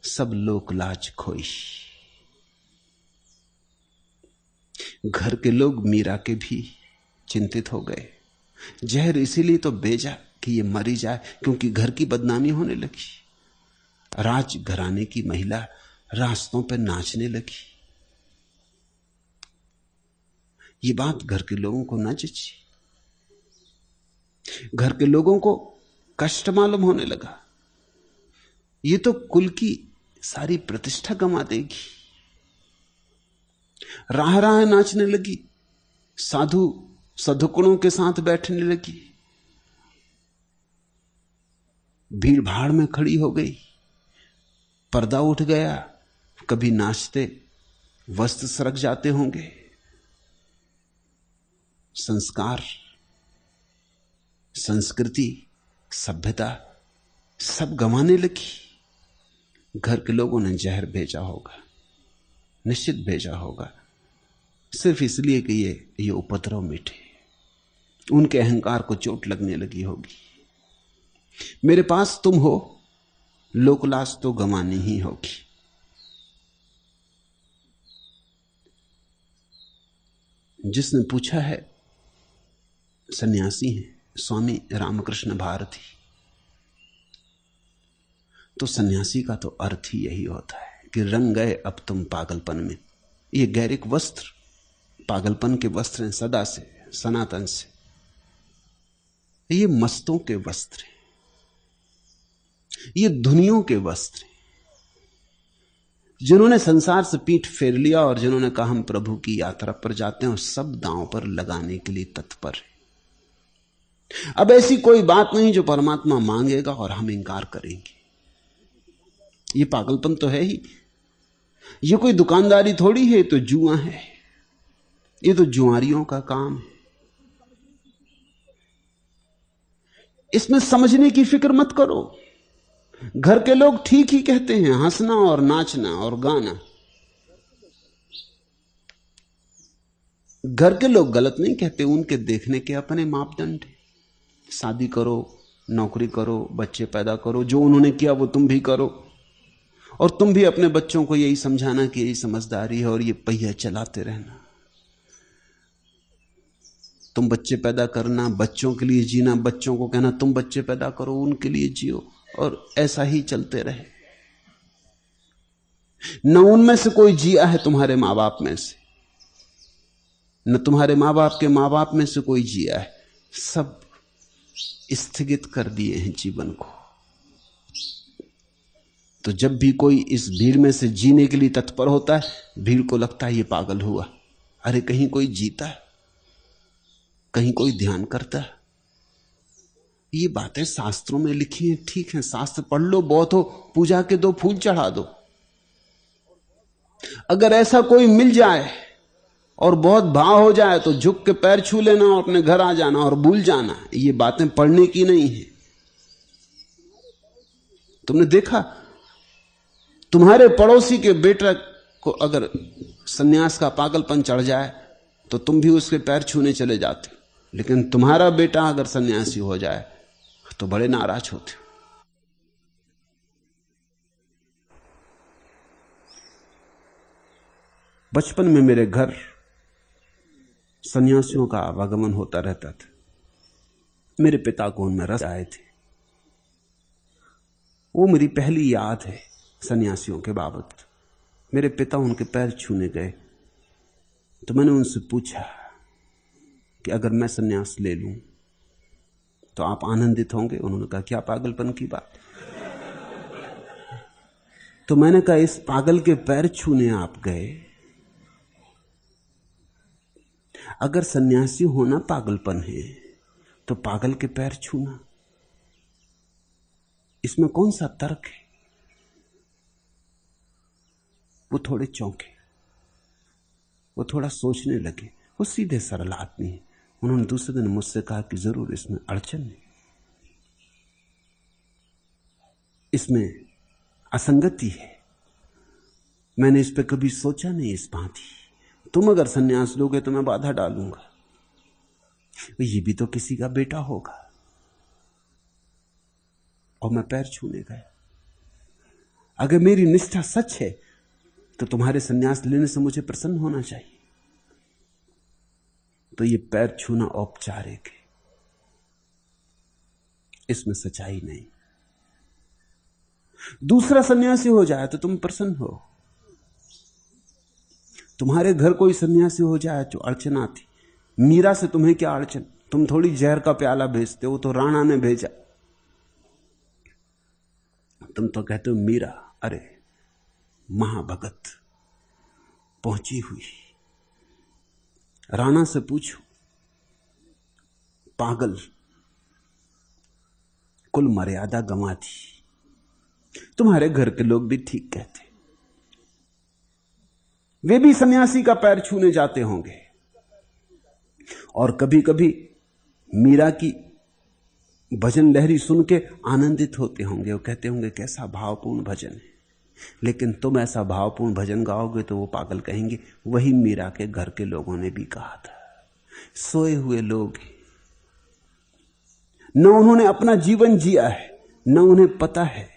A: सब लोक लाज खोई। घर के लोग मीरा के भी चिंतित हो गए। जहर इसीलिए तो भेजा कि ये मरी जाए, क्योंकि घर की बदनामी होने लगी। राज घराने की महिला रास्तों पर नाचने लगी। ये बात घर के लोगों को न जची। घर के लोगों को कष्ट मालूम होने लगा। ये तो कुल की सारी प्रतिष्ठा गंवा देगी। राह राह नाचने लगी, साधु सदगुणों के साथ बैठने लगी, भीड़ भाड़ में खड़ी हो गई, पर्दा उठ गया। कभी नाचते वस्त्र सरक जाते होंगे। संस्कार, संस्कृति, सभ्यता सब गंवाने लगी। घर के लोगों ने जहर भेजा होगा, निश्चित भेजा होगा, सिर्फ इसलिए कि ये उपद्रव मिटे। उनके अहंकार को चोट लगने लगी होगी। मेरे पास तुम हो, लोकलाज तो गंवानी ही होगी। जिसने पूछा है, सन्यासी हैं स्वामी रामकृष्ण भारती। तो सन्यासी का तो अर्थ ही यही होता है कि रंग गए अब तुम पागलपन में। ये गैरिक वस्त्र पागलपन के वस्त्र हैं, सदा से, सनातन से। ये मस्तों के वस्त्र हैं, ये धुनियों के वस्त्र हैं। जिन्होंने संसार से पीठ फेर लिया और जिन्होंने कहा हम प्रभु की यात्रा पर जाते हैं, और सब दांव पर लगाने के लिए तत्पर है। अब ऐसी कोई बात नहीं जो परमात्मा मांगेगा और हम इंकार करेंगे। ये पागलपन तो है ही। ये कोई दुकानदारी थोड़ी है, तो जुआ है। ये तो जुआरियों का काम है। इसमें समझने की फिक्र मत करो। घर के लोग ठीक ही कहते हैं, हंसना और नाचना और गाना। घर के लोग गलत नहीं कहते, उनके देखने के अपने मापदंड हैं। शादी करो, नौकरी करो, बच्चे पैदा करो, जो उन्होंने किया वो तुम भी करो। और तुम भी अपने बच्चों को यही समझाना कि यही समझदारी है और ये पहिया चलाते रहना। तुम बच्चे पैदा करना, बच्चों के लिए जीना, बच्चों को कहना तुम बच्चे पैदा करो, उनके लिए जियो, और ऐसा ही चलते रहे। न उनमें से कोई जिया है तुम्हारे मां बाप में से, न तुम्हारे मां बाप के मां बाप में से कोई जिया है। सब स्थगित कर दिए हैं जीवन को। तो जब भी कोई इस भीड़ में से जीने के लिए तत्पर होता है, भीड़ को लगता है ये पागल हुआ। अरे कहीं कोई जीता है, कहीं कोई ध्यान करता है। ये बातें शास्त्रों में लिखी हैं, ठीक है, शास्त्र पढ़ लो, बहुत हो, पूजा के 2 फूल चढ़ा दो। अगर ऐसा कोई मिल जाए और बहुत भाव हो जाए तो झुक के पैर छू लेना और अपने घर आ जाना और भूल जाना। ये बातें पढ़ने की नहीं है। तुमने देखा, तुम्हारे पड़ोसी के बेटे को अगर सन्यास का पागलपन चढ़ जाए तो तुम भी उसके पैर छूने चले जाते हो, लेकिन तुम्हारा बेटा अगर सन्यासी हो जाए तो बड़े नाराज होते हो। बचपन में मेरे घर सन्यासियों का आवागमन होता रहता था। मेरे पिता को उनमें रस आए थे। वो मेरी पहली याद है सन्यासियों के बाबत। मेरे पिता उनके पैर छूने गए तो मैंने उनसे पूछा कि अगर मैं सन्यास ले लूं तो आप आनंदित होंगे? उन्होंने कहा क्या पागलपन की बात। तो मैंने कहा इस पागल के पैर छूने आप गए, अगर सन्यासी होना पागलपन है तो पागल के पैर छूना इसमें कौन सा तर्क है? वो थोड़े चौंके, वो थोड़ा सोचने लगे। वो सीधे सरल आदमी है। उन्होंने दूसरे दिन मुझसे कहा कि जरूर इसमें अड़चन है, इसमें असंगति है। मैंने इस पे कभी सोचा नहीं इस भांति। तुम अगर सन्यास लोगे तो मैं बाधा डालूंगा। ये भी तो किसी का बेटा होगा। और मैं पैर छूने गया। अगर मेरी निष्ठा सच है तो तुम्हारे सन्यास लेने से मुझे प्रसन्न होना चाहिए। तो ये पैर छूना औपचारिक है, इसमें सच्चाई नहीं। दूसरा सन्यासी हो जाए तो तुम प्रसन्न हो। तुम्हारे घर कोई सन्यासी हो जाए तो अड़चन आती। मीरा से तुम्हें क्या अड़चन? तुम थोड़ी जहर का प्याला भेजते हो, तो राणा ने भेजा। तुम तो कहते हो मीरा, अरे महाभगत पहुंची हुई। राणा से पूछो, पागल, कुल मर्यादा गंवा दी। तुम्हारे घर के लोग भी ठीक कहते। वे भी सन्यासी का पैर छूने जाते होंगे और कभी कभी मीरा की भजन लहरी सुन के आनंदित होते होंगे। वो कहते होंगे कैसा भावपूर्ण भजन है। लेकिन तुम ऐसा भावपूर्ण भजन गाओगे तो वो पागल कहेंगे। वही मीरा के घर के लोगों ने भी कहा था। सोए हुए लोग, न उन्होंने अपना जीवन जिया है, न उन्हें पता है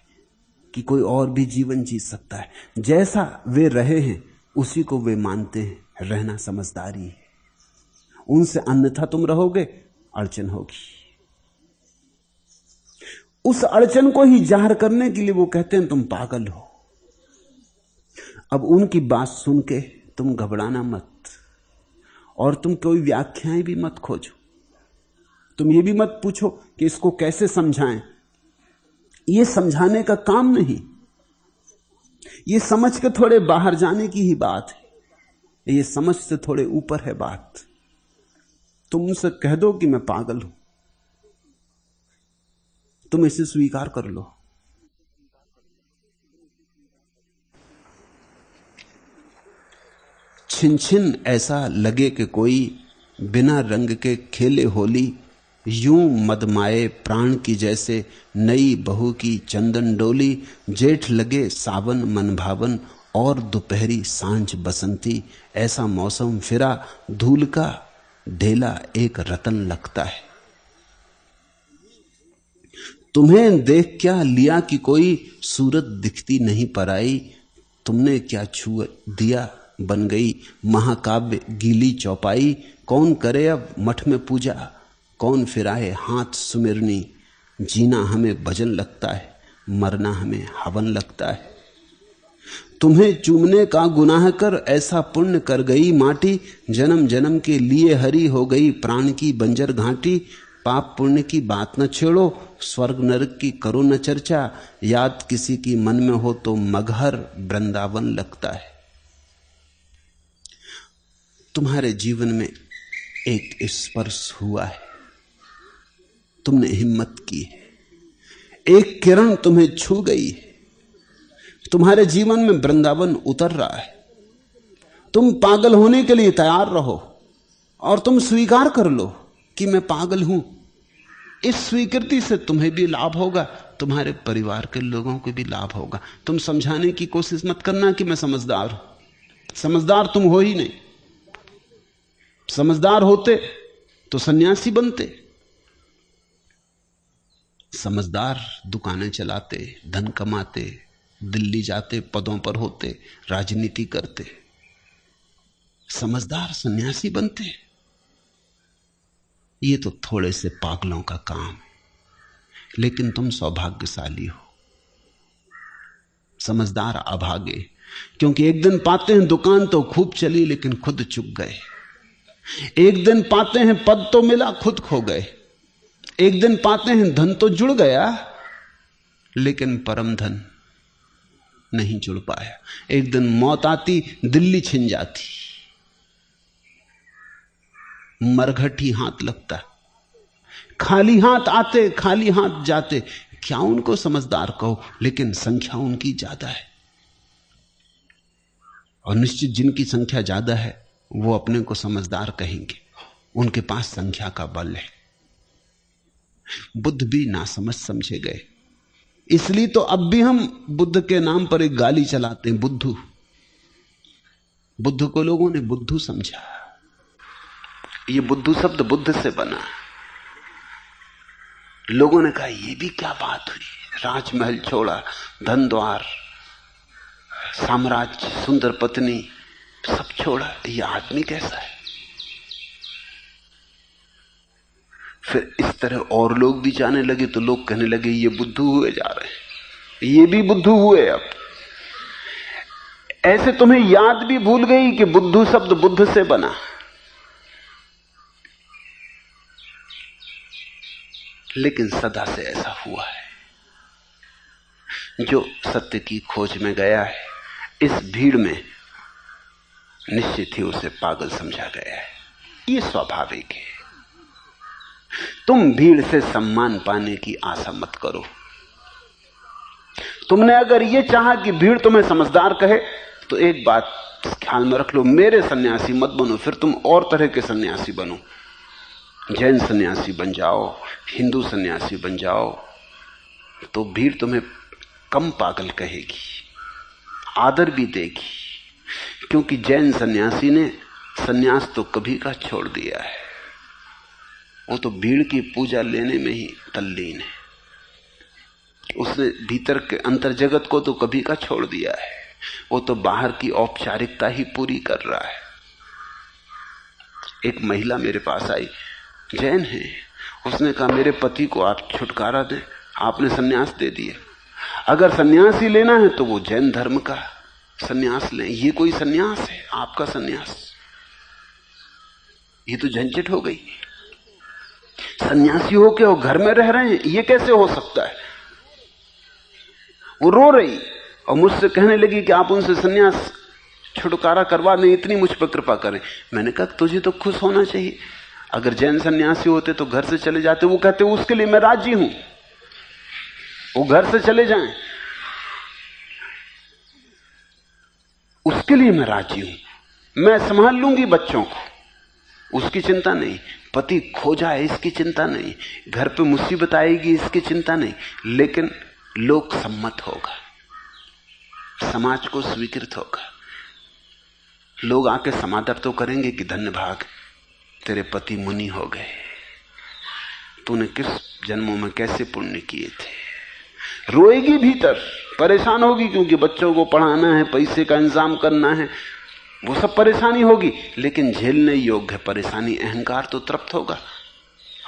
A: कि कोई और भी जीवन जी सकता है। जैसा वे रहे हैं उसी को वे मानते हैं रहना समझदारी है। उनसे अन्यथा तुम रहोगे, अड़चन होगी। उस अड़चन को ही जाहिर करने के लिए वो कहते हैं तुम पागल हो। अब उनकी बात सुन के तुम घबराना मत, और तुम कोई व्याख्याएं भी मत खोजो। तुम ये भी मत पूछो कि इसको कैसे समझाएं। ये समझाने का काम नहीं, ये समझ के थोड़े बाहर जाने की ही बात है। ये समझ से थोड़े ऊपर है बात। तुम उनसे कह दो कि मैं पागल हूं, तुम इसे स्वीकार कर लो। छिन छिन ऐसा लगे कि कोई बिना रंग के खेले होली, यूं मदमाए प्राण की जैसे नई बहू की चंदन डोली। जेठ लगे सावन मन भावन और दोपहरी सांझ बसंती। ऐसा मौसम फिरा धूल का ढेला एक रतन लगता है। तुम्हें देख क्या लिया कि कोई सूरत दिखती नहीं पराई। तुमने क्या छू दिया बन गई महाकाव्य गीली चौपाई। कौन करे अब मठ में पूजा, कौन फिराए हाथ सुमिरनी। जीना हमें भजन लगता है, मरना हमें हवन लगता है। तुम्हें चूमने का गुनाह कर ऐसा पुण्य कर गई माटी। जन्म जन्म के लिए हरी हो गई प्राण की बंजर घाटी। पाप पुण्य की बात न छेड़ो, स्वर्ग नरक की करो न चर्चा। याद किसी की मन में हो तो मगहर वृंदावन लगता है। तुम्हारे जीवन में एक स्पर्श हुआ है, तुमने हिम्मत की है, एक किरण तुम्हें छू गई है, तुम्हारे जीवन में वृंदावन उतर रहा है। तुम पागल होने के लिए तैयार रहो और तुम स्वीकार कर लो कि मैं पागल हूं। इस स्वीकृति से तुम्हें भी लाभ होगा, तुम्हारे परिवार के लोगों को भी लाभ होगा। तुम समझाने की कोशिश मत करना कि मैं समझदार हूं। समझदार तुम हो ही नहीं। समझदार होते तो सन्यासी बनते। समझदार दुकानें चलाते, धन कमाते, दिल्ली जाते, पदों पर होते, राजनीति करते। समझदार सन्यासी बनते। ये तो थोड़े से पागलों का काम है। लेकिन तुम सौभाग्यशाली हो। समझदार अभागे, क्योंकि एक दिन पाते हैं दुकान तो खूब चली लेकिन खुद चुक गए। एक दिन पाते हैं पद तो मिला, खुद खो गए। एक दिन पाते हैं धन तो जुड़ गया लेकिन परम धन नहीं जुड़ पाया। एक दिन मौत आती, दिल्ली छिन जाती, मरघट ही हाथ लगता। खाली हाथ आते, खाली हाथ जाते, क्या उनको समझदार कहो, लेकिन संख्या उनकी ज्यादा है। और निश्चित जिनकी संख्या ज्यादा है वो अपने को समझदार कहेंगे, उनके पास संख्या का बल है। बुद्ध भी नासमझ समझे गए, इसलिए तो अब भी हम बुद्ध के नाम पर एक गाली चलाते हैं, बुद्धू। बुद्ध को लोगों ने बुद्धू समझा। ये बुद्धू शब्द बुद्ध से बना। लोगों ने कहा ये भी क्या बात हुई, राजमहल छोड़ा, धन द्वार, साम्राज्य, सुंदर पत्नी, सब छोड़ा, ये आदमी कैसा है। फिर इस तरह और लोग भी जाने लगे तो लोग कहने लगे ये बुद्धू हुए जा रहे हैं, ये भी बुद्धू हुए। अब ऐसे तुम्हें याद भी भूल गई कि बुद्धू शब्द बुद्ध से बना। लेकिन सदा से ऐसा हुआ है, जो सत्य की खोज में गया है इस भीड़ में निश्चित ही उसे पागल समझा गया है। ये स्वाभाविक है। तुम भीड़ से सम्मान पाने की आशा मत करो। तुमने अगर यह चाहा कि भीड़ तुम्हें समझदार कहे तो एक बात ख्याल में रख लो, मेरे सन्यासी मत बनो, फिर तुम और तरह के सन्यासी बनो। जैन सन्यासी बन जाओ, हिंदू सन्यासी बन जाओ, तो भीड़ तुम्हें कम पागल कहेगी, आदर भी देगी। क्योंकि जैन सन्यासी ने सन्यास तो कभी का छोड़ दिया है, वो तो भीड़ की पूजा लेने में ही तल्लीन है। उसने भीतर के अंतर जगत को तो कभी का छोड़ दिया है, वो तो बाहर की औपचारिकता ही पूरी कर रहा है। एक महिला मेरे पास आई, जैन है, उसने कहा मेरे पति को आप छुटकारा दें, आपने सन्यास दे दिया। अगर सन्यास ही लेना है तो वो जैन धर्म का सन्यास लें। ये कोई सन्यास है आपका सन्यास? ये तो झंझट हो गई। सन्यासी हो के वो घर में रह रहे हैं, ये कैसे हो सकता है? वो रो रही और मुझसे कहने लगी कि आप उनसे सन्यास छुटकारा करवा दें, इतनी मुझ पर कृपा करें। मैंने कहा तुझे तो खुश होना चाहिए। अगर जैन सन्यासी होते तो घर से चले जाते। वो कहते उसके लिए मैं राजी हूं, वो घर से चले जाएं, उसके लिए मैं राजी हूं, मैं संभाल लूंगी बच्चों को, उसकी चिंता नहीं। पति खो जाए इसकी चिंता नहीं, घर पे मुसीबत आएगी इसकी चिंता नहीं। लेकिन लोक सम्मत होगा, समाज को स्वीकृत होगा। लोग आके समादर तो करेंगे कि धन्य भाग, तेरे पति मुनि हो गए, तूने किस जन्मों में कैसे पुण्य किए थे। रोएगी भीतर, परेशान होगी, क्योंकि बच्चों को पढ़ाना है, पैसे का इंतजाम करना है, वो सब परेशानी होगी। लेकिन झेलने योग्य परेशानी, अहंकार तो तृप्त होगा।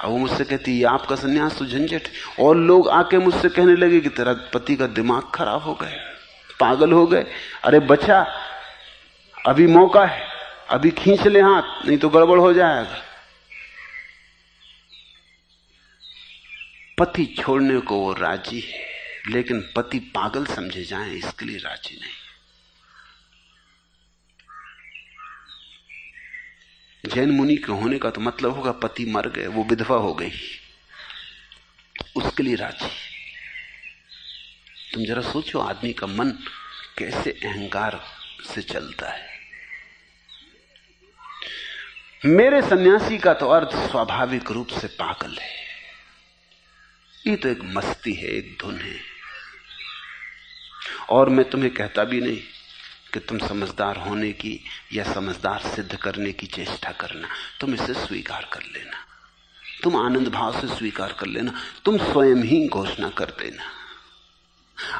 A: अब वो मुझसे कहती है आपका सन्यास तो झंझट। और लोग आके मुझसे कहने लगे कि तेरा पति का दिमाग खराब हो गया, पागल हो गए। अरे बच्चा, अभी मौका है, अभी खींच ले हाथ, नहीं तो गड़बड़ हो जाएगा। पति छोड़ने को वो राजी है, लेकिन पति पागल समझे जाएं इसके लिए राजी नहीं। जैन मुनि के होने का तो मतलब होगा पति मर गए, वो विधवा हो गई, उसके लिए राजी। तुम जरा सोचो आदमी का मन कैसे अहंकार से चलता है। मेरे सन्यासी का तो अर्थ स्वाभाविक रूप से पागल है। ये तो एक मस्ती है, एक धुन है। और मैं तुम्हें कहता भी नहीं कि तुम समझदार होने की या समझदार सिद्ध करने की चेष्टा करना। तुम इसे स्वीकार कर लेना, तुम आनंद भाव से स्वीकार कर लेना, तुम स्वयं ही घोषणा कर देना।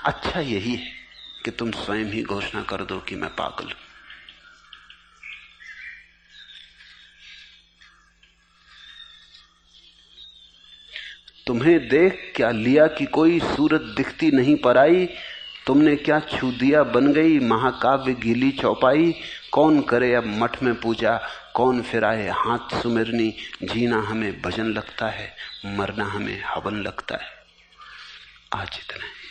A: अच्छा यही है कि तुम स्वयं ही घोषणा कर दो कि मैं पागल हूं। तुम्हें देख क्या लिया कि कोई सूरत दिखती नहीं पराई, तुमने क्या छू दिया बन गई महाकाव्य गीली चौपाई। कौन करे अब मठ में पूजा, कौन फिराए हाथ सुमिरनी। जीना हमें भजन लगता है, मरना हमें हवन लगता है। आज इतना है।